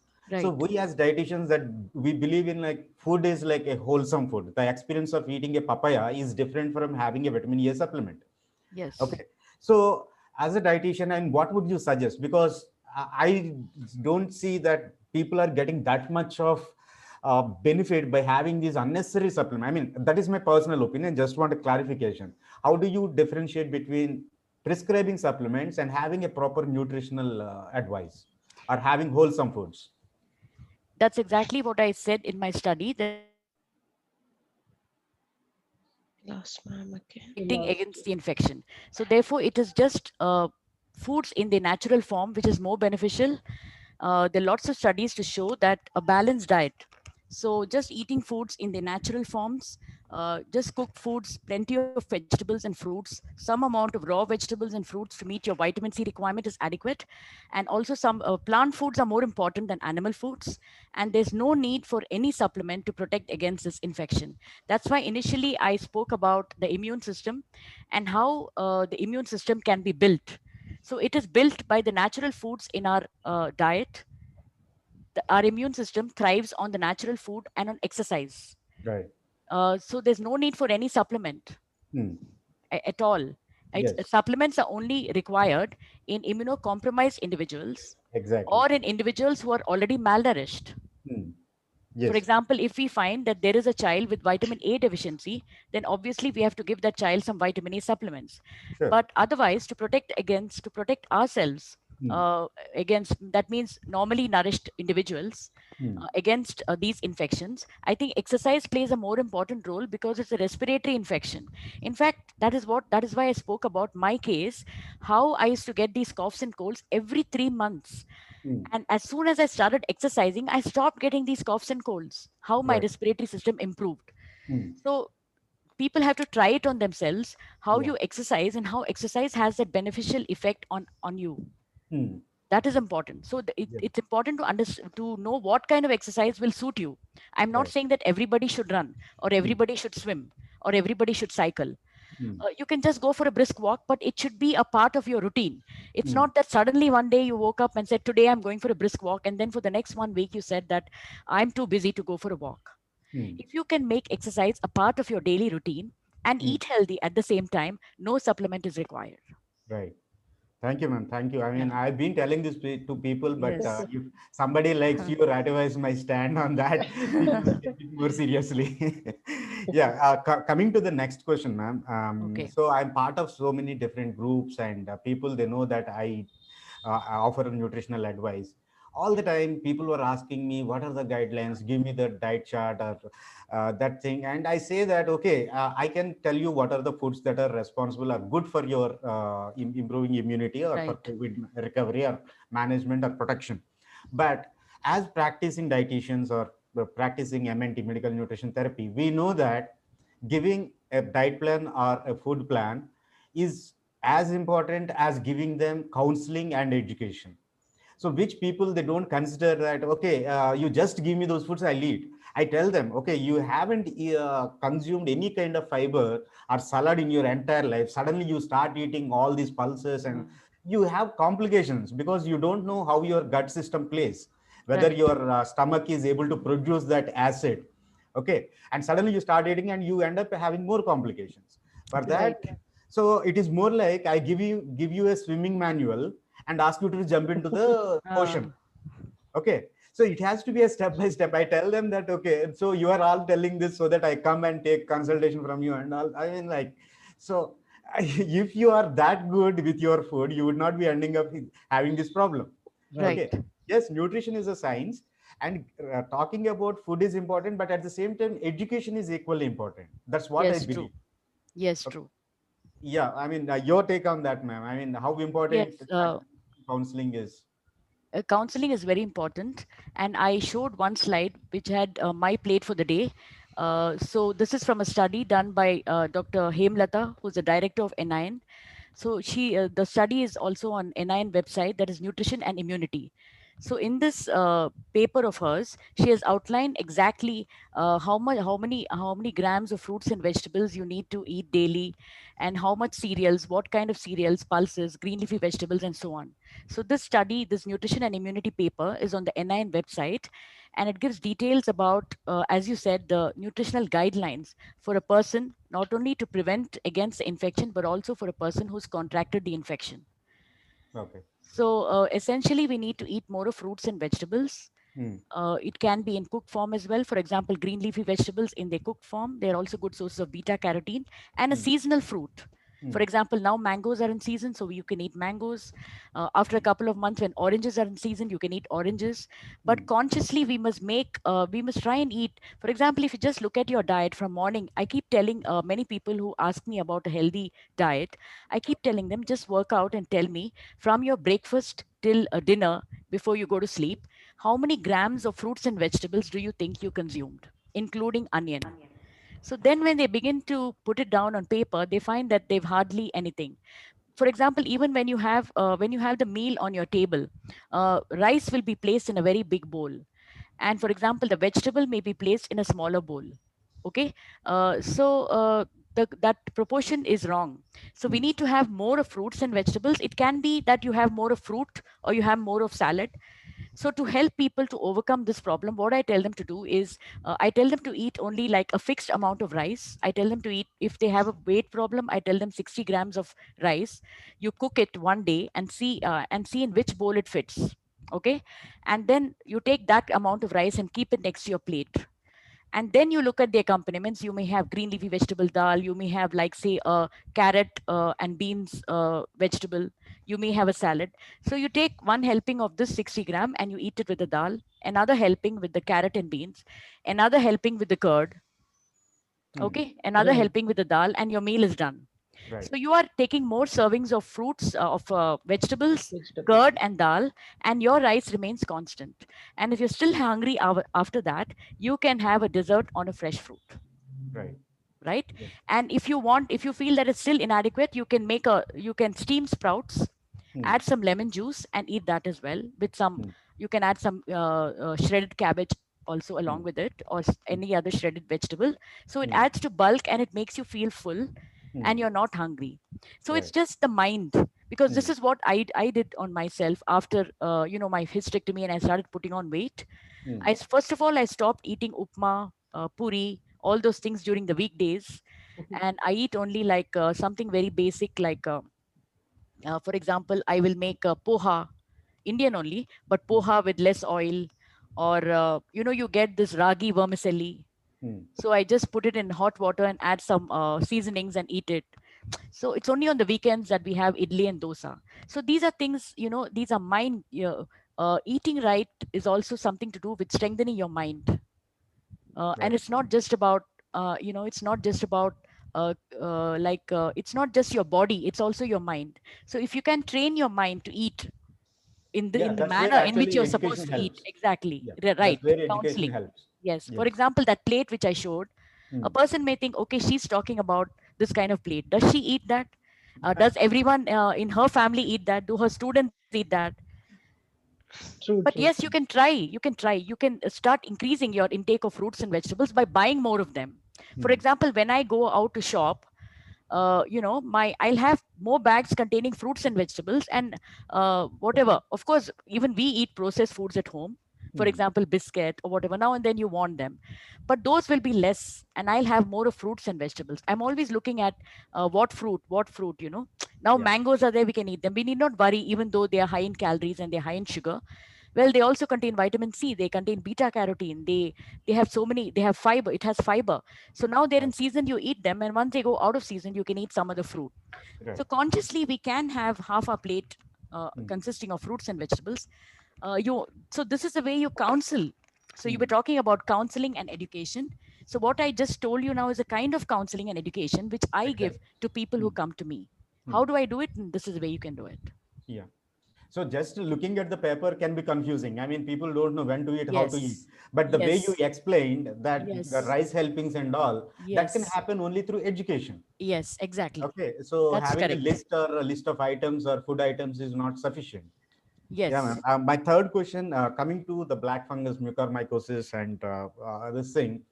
So Right. we as dietitians, that we believe in, like, food is like a wholesome food. The experience of eating a papaya is different from having a vitamin A supplement. Yes. Okay. So as a dietitian, and what would you suggest? Because I don't see that people are getting that much of benefit by having these unnecessary supplements. I mean, that is my personal opinion. Just want a clarification. How do you differentiate between prescribing supplements and having a proper nutritional advice, or having wholesome foods? That's exactly what I said in my study, that Lost ma'am again. We protecting lost. against the infection. So therefore, it is just foods in the natural form which is more beneficial. There are lots of studies to show that a balanced diet. So just eating foods in the natural forms, just cooked foods, plenty of vegetables and fruits, some amount of raw vegetables and fruits to meet your vitamin C requirement is adequate. And also some plant foods are more important than animal foods. And there's no need for any supplement to protect against this infection. That's why initially I spoke about the immune system and how the immune system can be built. So it is built by the natural foods in our diet. Our immune system thrives on the natural food and on exercise. Right. So there's no need for any supplement Hmm. at all. Yes. Supplements are only required in immunocompromised individuals Exactly. or in individuals who are already malnourished. Hmm. For Yes. example, if we find that there is a child with vitamin A deficiency, then obviously we have to give that child some vitamin A supplements. Sure. But otherwise, to protect ourselves Hmm. against, that means normally nourished individuals, Hmm. against these infections, I think exercise plays a more important role because it's a respiratory infection. In fact, that is why I spoke about my case, how I used to get these coughs and colds every 3 months. Hmm. And as soon as I started exercising, I stopped getting these coughs and colds, how my Right. respiratory system improved. Hmm. So people have to try it on themselves, how Yeah. you exercise and how exercise has that beneficial effect on you. Hmm. That is important. So Yes. it's important to understand, to know what kind of exercise will suit you. I'm not Right. saying that everybody should run or Hmm. everybody should swim or everybody should cycle. Hmm. You can just go for a brisk walk, but it should be a part of your routine. It's Hmm. not that suddenly one day you woke up and said, today I'm going for a brisk walk. And then for the next 1 week, you said that I'm too busy to go for a walk. Hmm. If you can make exercise a part of your daily routine and Hmm. eat healthy at the same time, no supplement is required. Right. Thank you, ma'am. Thank you. I mean, Yeah. I've been telling this to people, but Yes. if somebody likes you ratifies my stand on that, people will take it more seriously. Yeah. Coming to the next question, ma'am. Okay. So I'm part of so many different groups, and people, they know that I offer nutritional advice. All the time, people were asking me, what are the guidelines? Give me the diet chart or that thing. And I say that, okay, I can tell you what are the foods that are responsible or good for your improving immunity or for Right. COVID recovery or management or protection. But as practicing dietitians or practicing MNT, medical nutrition therapy, we know that giving a diet plan or a food plan is as important as giving them counseling and education. So which people, they don't consider that, okay, you just give me those foods, I'll eat. I tell them, okay, you haven't consumed any kind of fiber or salad in your entire life. Suddenly you start eating all these pulses, and you have complications because you don't know how your gut system plays, whether Right. your stomach is able to produce that acid. Okay. And suddenly you start eating and you end up having more complications for Right. that. So it is more like I give you a swimming manual and ask you to jump into the Uh, ocean. Okay. So it has to be a step by step. I tell them that, okay, so you are all telling this so that I come and take consultation from you and all. I mean, like, so if you are that good with your food, you would not be ending up having this problem. Right. right. Okay. Yes, nutrition is a science, and talking about food is important, but at the same time, education is equally important. That's what I Yes, true. believe. Yes, Okay. true. Yeah, I mean, your take on that, ma'am. I mean, how Yes. important counseling is. Counseling is very important. And I showed one slide which had my plate for the day. So this is from a study done by Dr. Hemlata, who's the director of NIN. So the study is also on NIN website, that is Nutrition and Immunity. So in this paper of hers, she has outlined exactly how many grams of fruits and vegetables you need to eat daily, and how much cereals, what kind of cereals, pulses, green leafy vegetables, and so on. So this study, this Nutrition and Immunity paper, is on the NIN website, and it gives details about, as you said, the nutritional guidelines for a person, not only to prevent against the infection, but also for a person who's contracted the infection. Okay. So essentially, we need to eat more of fruits and vegetables. It can be in cooked form as well. For example, green leafy vegetables in their cooked form, they're also good sources of beta carotene, and a seasonal fruit. For example, now mangoes are in season, so you can eat mangoes. After a couple of months, when oranges are in season, you can eat oranges. But consciously, we must try and eat. For example, if you just look at your diet from morning, I keep telling many people who ask me about a healthy diet, I keep telling them, just work out and tell me from your breakfast till dinner before you go to sleep, how many grams of fruits and vegetables do you think you consumed, including onion? So then when they begin to put it down on paper, they find that they've hardly anything. For example, even when you have the meal on your table, rice will be placed in a very big bowl. And for example, the vegetable may be placed in a smaller bowl. Okay. That proportion is wrong. So we need to have more of fruits and vegetables. It can be that you have more of fruit or you have more of salad. So to help people to overcome this problem, what I tell them to do is, I tell them to eat only like a fixed amount of rice. I tell them to eat, if they have a weight problem, I tell them 60 grams of rice. You cook it one day and see in which bowl it fits. Okay. And then you take that amount of rice and keep it next to your plate. And then you look at the accompaniments. You may have green leafy vegetable dal. You may have, like, say, a carrot and beans vegetable. You may have a salad. So you take one helping of this 60 gram and you eat it with the dal, another helping with the carrot and beans, another helping with the curd. Okay. Another Right. helping with the dal, and your meal is done. Right. So you are taking more servings of fruits, of vegetables, Vegetables. curd, and dal, and your rice remains constant. And if you're still hungry after that, you can have a dessert on a fresh fruit. Right. Right. Yes. And if you feel that it's still inadequate, you can steam sprouts, add some lemon juice, and eat that as well with some. You can add some shredded cabbage also along with it, or any other shredded vegetable. So it adds to bulk and it makes you feel full, and you're not hungry. So it's Right. just the mind, because this is what I did on myself after my hysterectomy, and I started putting on weight. First of all, I stopped eating upma, puri, all those things during the weekdays, and I eat only like something very basic, like for example, I will make poha, Indian only, but poha with less oil, or you get this ragi vermicelli. So I just put it in hot water and add some seasonings and eat it. So it's only on the weekends that we have idli and dosa. So these are things, these are mind. Eating right is also something to do with strengthening your mind. And it's not just about, it's not just about, it's not just your body, it's also your mind. So if you can train your mind to eat Yeah, in the that's where manner in which actually you're education supposed to eat, helps. exactly, Yeah, right, that's where education counseling. helps. Yes. For Yes. example, that plate which I showed, a person may think, okay, she's talking about this kind of plate. Does she eat that? Does everyone in her family eat that? Do her students eat that? True, But true. yes, you can start increasing your intake of fruits and vegetables by buying more of them. For example, when I go out to shop, I'll have more bags containing fruits and vegetables, and whatever. Of course, even we eat processed foods at home. For example, biscuit or whatever. Now and then you want them, but those will be less, and I'll have more of fruits and vegetables. I'm always looking at what fruit. Now Yeah. mangoes are there; we can eat them. We need not worry, even though they are high in calories and they're high in sugar. Well, they also contain vitamin C. They contain beta carotene. They have so many. They have fiber. It has fiber. So now they're in season. You eat them, and once they go out of season, you can eat some other fruit. Right. So consciously, we can have half our plate consisting of fruits and vegetables. So this is the way you counsel. So you were talking about counseling and education. So what I just told you now is a kind of counseling and education which I give Exactly. to people who come to me. How do I do it? And this is the way you can do it. Yeah. So just looking at the paper can be confusing. I mean, people don't know when to eat, how to eat. Yes. But the way you Yes. explained that the Yes. rice helpings and all, that can Yes. happen only through education. Yes. Exactly. Okay, so That's having correct. a list of items or food items is not sufficient. Yeah, ma'am. Yes. My third question, coming to the black fungus, mucormycosis, and this thing,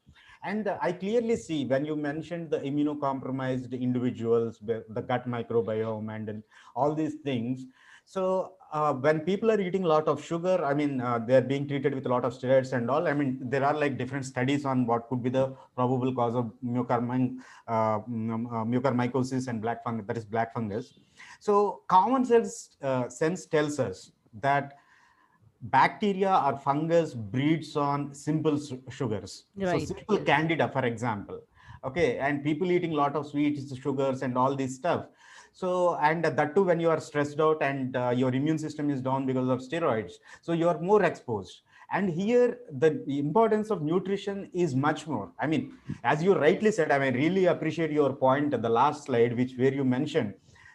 and I clearly see when you mentioned the immunocompromised individuals, the gut microbiome, and all these things. So when people are eating a lot of sugar, I mean, they're being treated with a lot of steroids and all. I mean, there are like different studies on what could be the probable cause of mucormycosis and black fungus, that is black fungus. So common sense tells us that bacteria or fungus breeds on simple sugars. So Right. simple Yes. candida, for example. Okay, and people eating a lot of sweets, sugars, and all this stuff. So, and that too when you are stressed out and your immune system is down because of steroids. So you are more exposed. And here the importance of nutrition is much more. I mean, as you rightly said, I mean, really appreciate your point at the last slide, which where you mentioned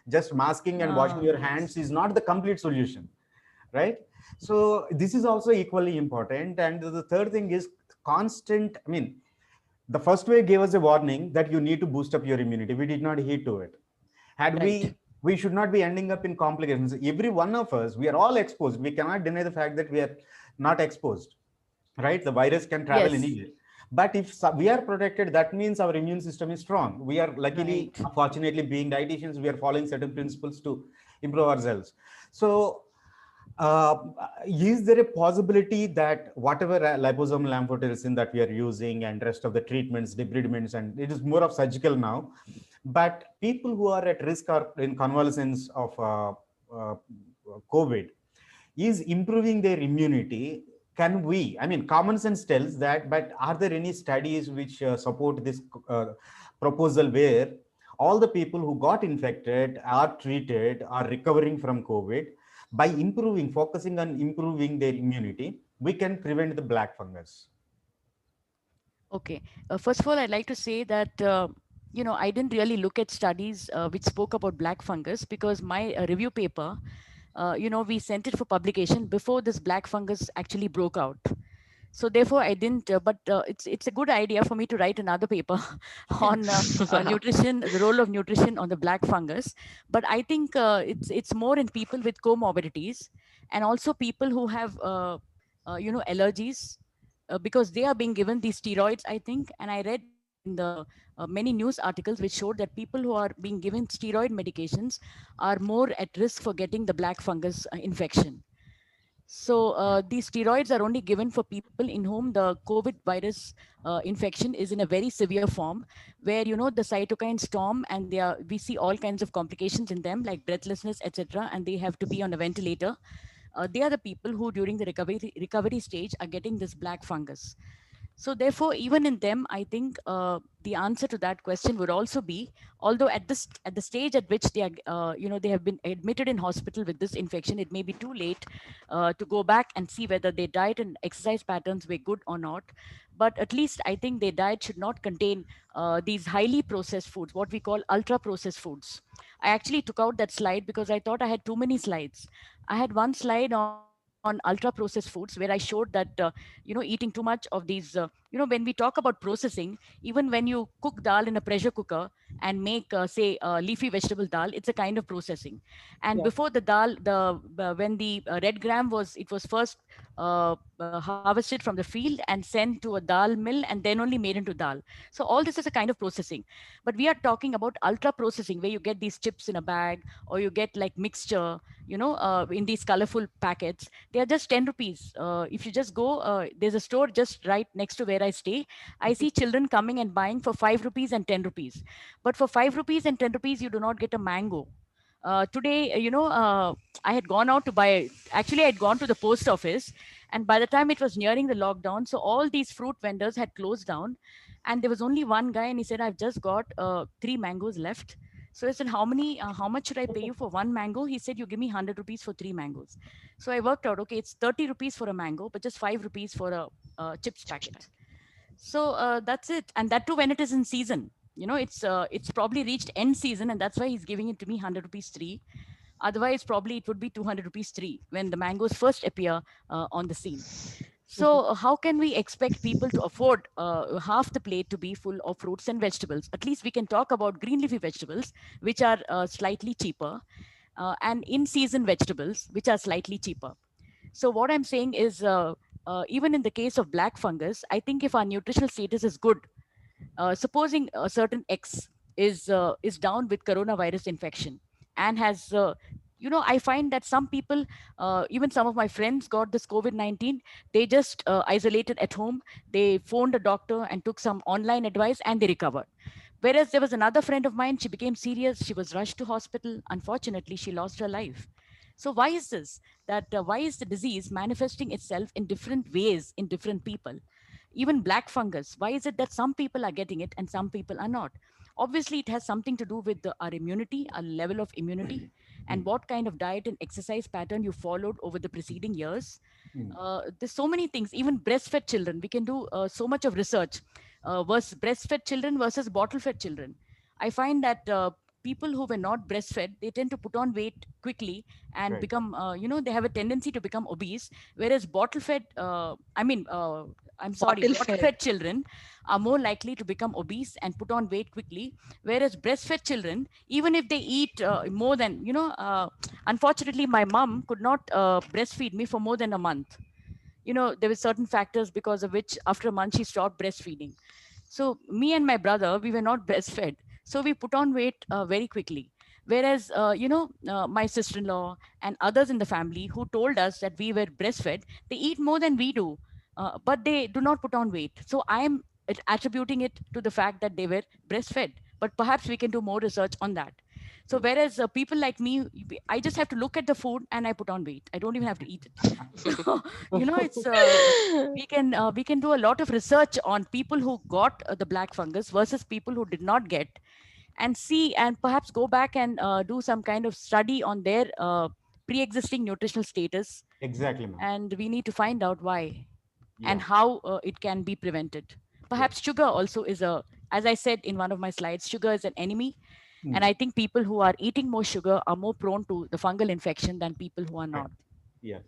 just masking and washing your hands is not the complete solution, right? So this is also equally important. And the third thing is constant, I mean, the first wave gave us a warning that you need to boost up your immunity. We did not heed to it. Had Right. we should not be ending up in complications. Every one of us, we are all exposed. We cannot deny the fact that we are not exposed, right? The virus can travel Yes. anywhere. But if we are protected, that means our immune system is strong. We are luckily, Right. fortunately, being dietitians, we are following certain principles to improve ourselves. So uh, is there a possibility that whatever liposomal amphotericin that we are using and rest of the treatments, debridements, and it is more of surgical now, but people who are at risk or in convalescence of uh, COVID is improving their immunity? Can we, I mean, common sense tells that, but are there any studies which support this proposal where all the people who got infected are treated, are recovering from COVID, by improving, focusing on improving their immunity, we can prevent the black fungus? Okay. First of all, I'd like to say that, I didn't really look at studies which spoke about black fungus because my review paper, we sent it for publication before this black fungus actually broke out. So therefore, I didn't. But it's a good idea for me to write another paper on nutrition, the role of nutrition on the black fungus. But I think it's more in people with comorbidities and also people who have allergies because they are being given these steroids, I think. And I read in the many news articles which showed that people who are being given steroid medications are more at risk for getting the black fungus infection. So these steroids are only given for people in whom the COVID virus infection is in a very severe form, where the cytokine storm, and we see all kinds of complications in them like breathlessness, etc., and they have to be on a ventilator. They are the people who during the recovery stage are getting this black fungus. So therefore, even in them, I think the answer to that question would also be, although at the stage at which they are, they have been admitted in hospital with this infection, it may be too late to go back and see whether their diet and exercise patterns were good or not. But at least I think their diet should not contain these highly processed foods, what we call ultra processed foods. I actually took out that slide because I thought I had too many slides. I had one slide on ultra processed foods where I showed that eating too much of these when we talk about processing, even when you cook dal in a pressure cooker and make say leafy vegetable dal, it's a kind of processing. And Yeah. before the dal, when the red gram was first harvested from the field and sent to a dal mill and then only made into dal. So all this is a kind of processing. But we are talking about ultra processing, where you get these chips in a bag, or you get like mixture, in these colorful packets. They are just 10 rupees. If you just go, there's a store just right next to where I stay. I see children coming and buying for 5 rupees and 10 rupees. But for 5 rupees and 10 rupees, you do not get a mango. Today, I had gone out to buy, actually, I had gone to the post office. And by the time it was nearing the lockdown, so all these fruit vendors had closed down. And there was only one guy, and he said, I've just got 3 mangoes left. So I said, how much should I pay you for one mango? He said, you give me 100 rupees for 3 mangoes. So I worked out, okay, it's 30 rupees for a mango, but just 5 rupees for a chips packet. So that's it. And that too, when it is in season, it's probably reached end season, and that's why he's giving it to me 100 rupees three. Otherwise, probably it would be 200 rupees 3 when the mangoes first appear on the scene. So how can we expect people to afford half the plate to be full of fruits and vegetables? At least we can talk about green leafy vegetables, which are slightly cheaper, and in-season vegetables, which are slightly cheaper. So what I'm saying is, even in the case of black fungus, I think if our nutritional status is good, supposing a certain X is down with coronavirus infection and has I find that some people, even some of my friends got this COVID-19. They just isolated at home. They phoned a doctor and took some online advice and they recovered. Whereas there was another friend of mine, she became serious. She was rushed to hospital. Unfortunately, she lost her life. So why is this? That why is the disease manifesting itself in different ways in different people? Even black fungus, why is it that some people are getting it and some people are not? Obviously, it has something to do with our immunity, our level of immunity, and what kind of diet and exercise pattern you followed over the preceding years. There's so many things. Even breastfed children, we can do so much of research versus breastfed children versus bottle fed children. I find that people who were not breastfed, they tend to put on weight quickly and Right. become, they have a tendency to become obese. Whereas bottle fed, Bottle bottle fed. fed children are more likely to become obese and put on weight quickly. Whereas breastfed children, even if they eat more than, unfortunately, my mom could not breastfeed me for more than a month. There were certain factors because of which after a month she stopped breastfeeding. So me and my brother, we were not breastfed. So we put on weight very quickly. Whereas, my sister-in-law and others in the family who told us that we were breastfed, they eat more than we do, but they do not put on weight. So I'm attributing it to the fact that they were breastfed. But perhaps we can do more research on that. So whereas people like me, I just have to look at the food and I put on weight. I don't even have to eat it. So, it's we can do a lot of research on people who got the black fungus versus people who did not get, and see, and perhaps go back and do some kind of study on their pre-existing nutritional status, Exactly, ma'am. and we need to find out why Yeah. and how it can be prevented. Perhaps sugar also is as I said in one of my slides, sugar is an enemy. And I think people who are eating more sugar are more prone to the fungal infection than people who are Right. not. Yes.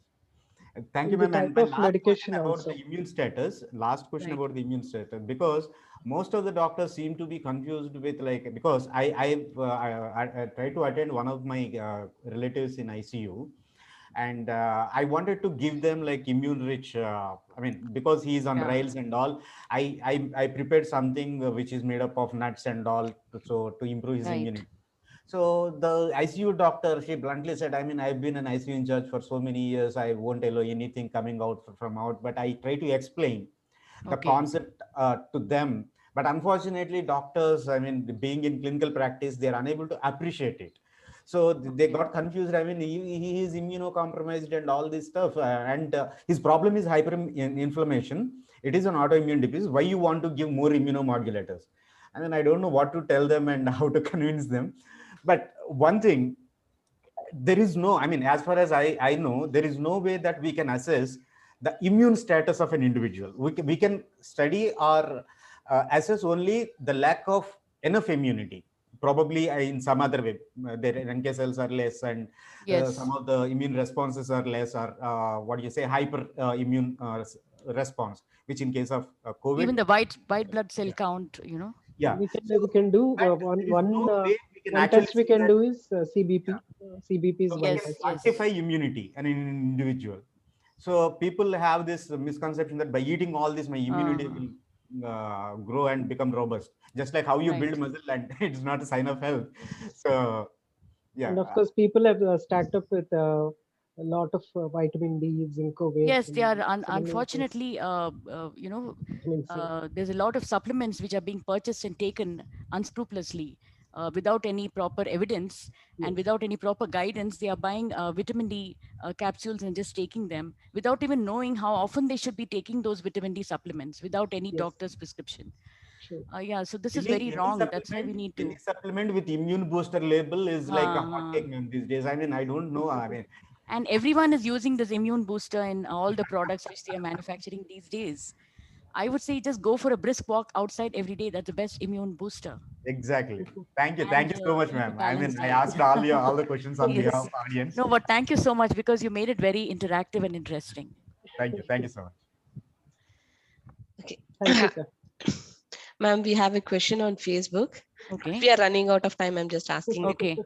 Thank you, And the ma'am. And type my of last question medication about the also. immune status. Last question Right. about the immune status, because most of the doctors seem to be confused with, like, because I tried to attend one of my relatives in ICU, and I wanted to give them like immune rich. I mean, because he is on Yeah. rails and all, I prepared something which is made up of nuts and all, to improve his Right. immunity. So the ICU doctor, she bluntly said, I mean, I've been an ICU in charge for so many years. I won't allow anything coming out from out, but I try to explain the Okay. concept to them. But unfortunately, doctors, I mean, being in clinical practice, they're unable to appreciate it. So they got confused. I mean, he is immunocompromised and all this stuff. And his problem is hyperinflammation. It is an autoimmune disease. Why you want to give more immunomodulators? I mean, I don't know what to tell them and how to convince them. But one thing, there is no, I mean, as far as I know, there is no way that we can assess the immune status of an individual. We can study or assess only the lack of enough immunity. Probably in some other way, their NK cells are less, and Yes. some of the immune responses are less, or what do you say, hyper immune response, which in case of COVID. Even the white blood cell Yeah. count, Yeah. We can do But one there is no way we can one actually test we see can that. do is CBP. CBP is So we one can Yes, test. quantify yes. immunity in an individual. So people have this misconception that by eating all this, my immunity will grow and become robust. Just like how you Right. build muscle, and it's not a sign of health. So yeah, And of course, people have stacked up with a lot of vitamin D, zinc, Yes, they are so many of things. unfortunately, Vitamin C. there's a lot of supplements which are being purchased and taken unscrupulously without any proper evidence and Yes. without any proper guidance. They are buying vitamin D capsules and just taking them without even knowing how often they should be taking those vitamin D supplements without any Yes. doctor's prescription. Sure. Yeah, so this is any very any wrong. That's why we supplement, need any to. supplement with immune booster label is like a hot Uh, cake, man, these days. I mean, I don't know. I mean, and everyone is using this immune booster in all the products which they are manufacturing these days. I would say just go for a brisk walk outside every day. That's the best immune booster. Exactly. Thank you. And, Thank you so much, eat a ma'am. I balanced mean, I diet. asked all the questions on behalf Yes. of audience. No, but thank you so much because you made it very interactive and interesting. Thank you. Thank you so much. Okay. Thank you, sir. Ma'am, we have a question on Facebook. Okay. We are running out of time. I'm just asking. Okay.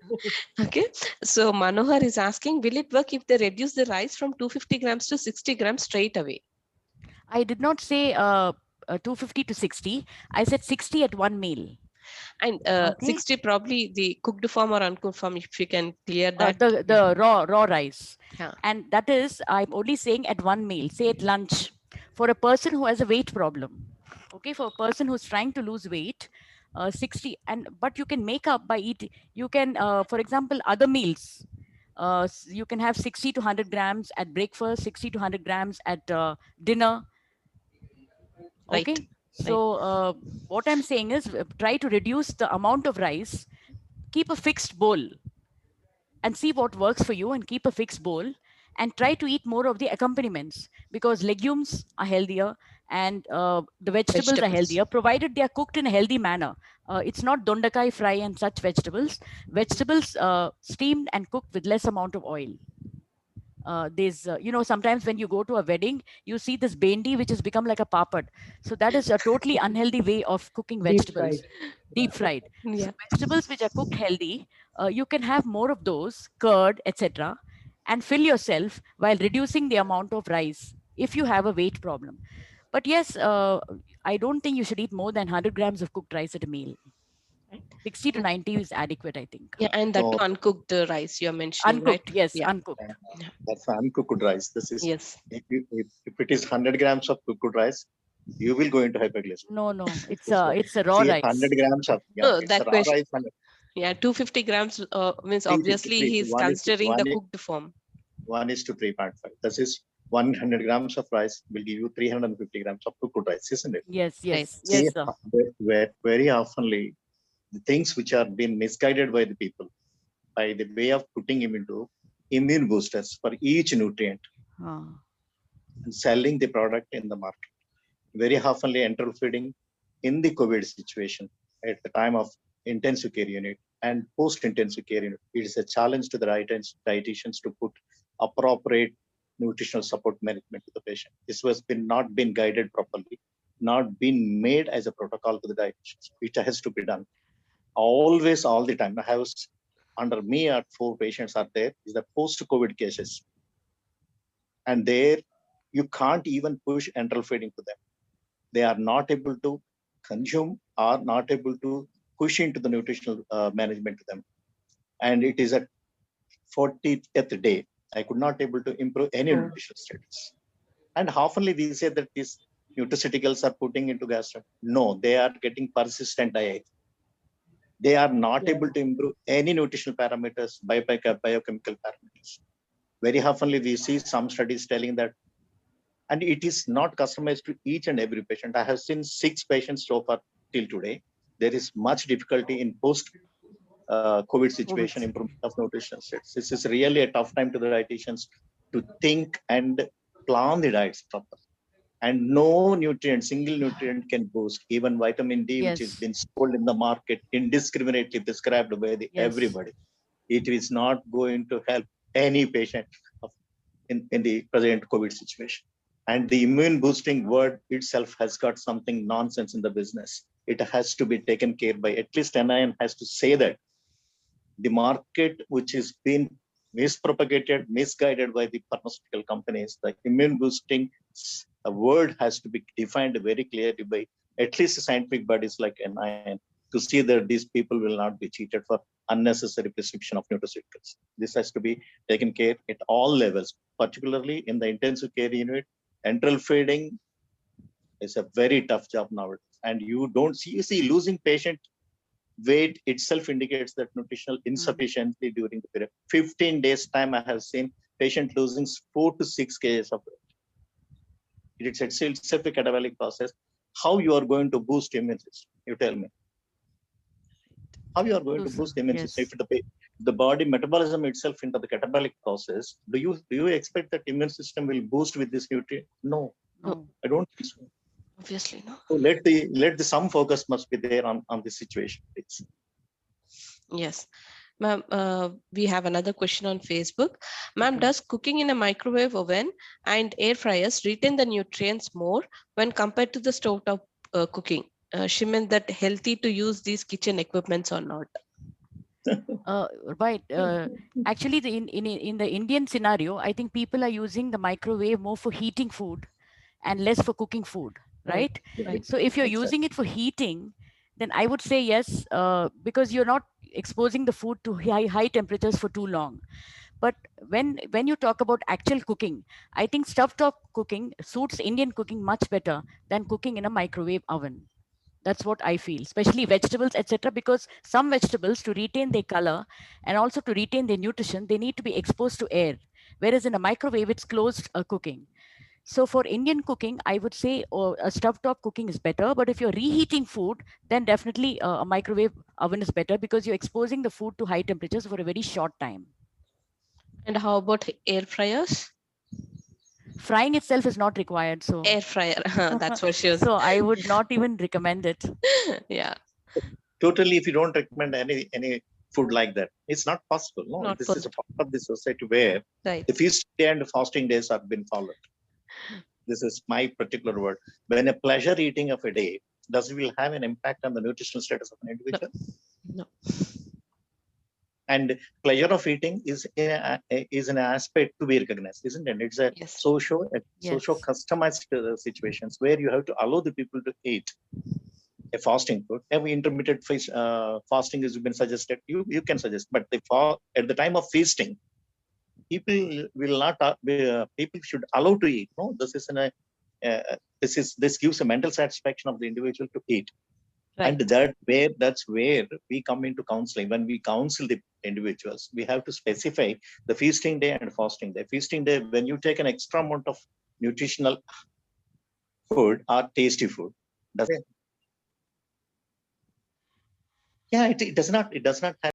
Okay. So Manohar is asking, will it work if they reduce the rice from 250 grams to 60 grams straight away? I did not say 250 to 60. I said 60 at one meal. And Okay. 60 probably the cooked form or uncooked form, if you can clear that. The raw rice. Yeah. And that is, I'm only saying at one meal, say at lunch, for a person who has a weight problem. Okay, for a person who's trying to lose weight, 60, but you can make up by eating. You can, for example, other meals. You can have 60 to 100 grams at breakfast, 60 to 100 grams at dinner. Right. Okay. So what I'm saying is try to reduce the amount of rice, keep a fixed bowl and see what works for you and keep a fixed bowl and try to eat more of the accompaniments because legumes are healthier and the vegetables are healthier provided they are cooked in a healthy manner. It's not dondakai fry and such vegetables. Vegetables steamed and cooked with less amount of oil. Sometimes when you go to a wedding, you see this bendi, which has become like a papad. So that is a totally unhealthy way of cooking vegetables. Deep fried. Yeah. So vegetables which are cooked healthy, you can have more of those, curd, etc., and fill yourself while reducing the amount of rice if you have a weight problem. But yes, I don't think you should eat more than 100 grams of cooked rice at a meal. 60 to 90 is adequate, I think. Yeah, and that No. too uncooked rice you're mentioning, Uncooked, right? yes, Yeah. uncooked. That's uncooked rice. This is Yes. if it is 100 grams of cooked rice, you will go into hyperglycemia. No, it's a raw See, rice. 100 grams of No, it's that a raw question. rice. Yeah, 250 grams means 350, obviously he's considering the cooked form. 1:3.5. This is 100 grams of rice will give you 350 grams of cooked rice, isn't it? Yes, Right. yes, sir. Very oftenly, the things which are being misguided by the people by the way of putting him into immune boosters for each nutrient and selling the product in the market. Very oftenly enteral feeding in the COVID situation at the time of intensive care unit and post-intensive care unit. It is a challenge to the dietitians to put appropriate nutritional support management to the patient. This was not been guided properly, not been made as a protocol to the dietitians. It has to be done always, all the time. I was under me at 4 patients are there is the post-COVID cases. And there you can't even push enteral feeding to them. They are not able to consume or not able to push into the nutritional management to them. And it is at 40th day. I could not able to improve any nutritional status. And oftenly we say that these nutraceuticals are putting into gastro. No, they are getting persistent diet. They are not able to improve any nutritional parameters, biochemical parameters. Very oftenly we see some studies telling that, and it is not customized to each and every patient. I have seen 6 patients so far till today. There is much difficulty in post-COVID situation, improvement of nutritional status. This is really a tough time to the dietitians to think and plan the diets properly. And no nutrient, single nutrient can boost. Even vitamin D, which has been sold in the market, indiscriminately prescribed by everybody. It is not going to help any patient in the present COVID situation. And the immune boosting word itself has got something nonsense in the business. It has to be taken care by, at least NIN has to say that the market which is being mispropagated, misguided by the pharmaceutical companies, the immune boosting word has to be defined very clearly by at least scientific bodies like NIN to see that these people will not be cheated for unnecessary prescription of nutraceuticals. This has to be taken care at all levels, particularly in the intensive care unit. Enteral feeding is a very tough job nowadays. And you don't see, losing patient weight itself indicates that nutritional insufficiency during the period. 15 days time, I have seen patient losing 4 to 6 kgs of weight. It's itself a catabolic process. How you are going to boost immune system? You tell me. How you are going to boost immune system? If the body metabolism itself into the catabolic process, do you expect that immune system will boost with this nutrient? No, I don't think so. Obviously, no. So let the some focus must be there on this situation. Please. Yes. Ma'am, we have another question on Facebook. Ma'am, Okay. does cooking in a microwave oven and air fryers retain the nutrients more when compared to the stovetop cooking? She meant that healthy to use these kitchen equipments or not. Right. Actually, in the Indian scenario, I think people are using the microwave more for heating food and less for cooking food, right? Right. So if you're Exactly. using it for heating, then I would say yes, because you're not exposing the food to high temperatures for too long. But when you talk about actual cooking, I think stovetop cooking suits Indian cooking much better than cooking in a microwave oven. That's what I feel, especially vegetables, etc. Because some vegetables, to retain their color and also to retain their nutrition, they need to be exposed to air. Whereas in a microwave, it's closed cooking. So for Indian cooking, I would say a stovetop cooking is better. But if you're reheating food, then definitely a microwave oven is better because you're exposing the food to high temperatures for a very short time. And how about air fryers? Frying itself is not required. So Air fryer. That's what she was. So I would not even recommend it. Yeah. Totally, if you don't recommend any food like that, it's not possible. No, Not this is a part of the society where right. the feast day and fasting days have been followed. This is my particular word. When a pleasure eating of a day, does it will have an impact on the nutritional status of an individual? No. And pleasure of eating is an aspect to be recognized, isn't it? It's a Yes. social Yes. customized situations where you have to allow the people to eat a fasting food. Every intermittent fasting has been suggested. You can suggest, but at the time of feasting, people will not. People should allow to eat. No, this gives a mental satisfaction of the individual to eat. Right. And that's where we come into counseling. When we counsel the individuals, we have to specify the feasting day and fasting day. Feasting day, when you take an extra amount of nutritional food or tasty food, does it? Yeah, it does not have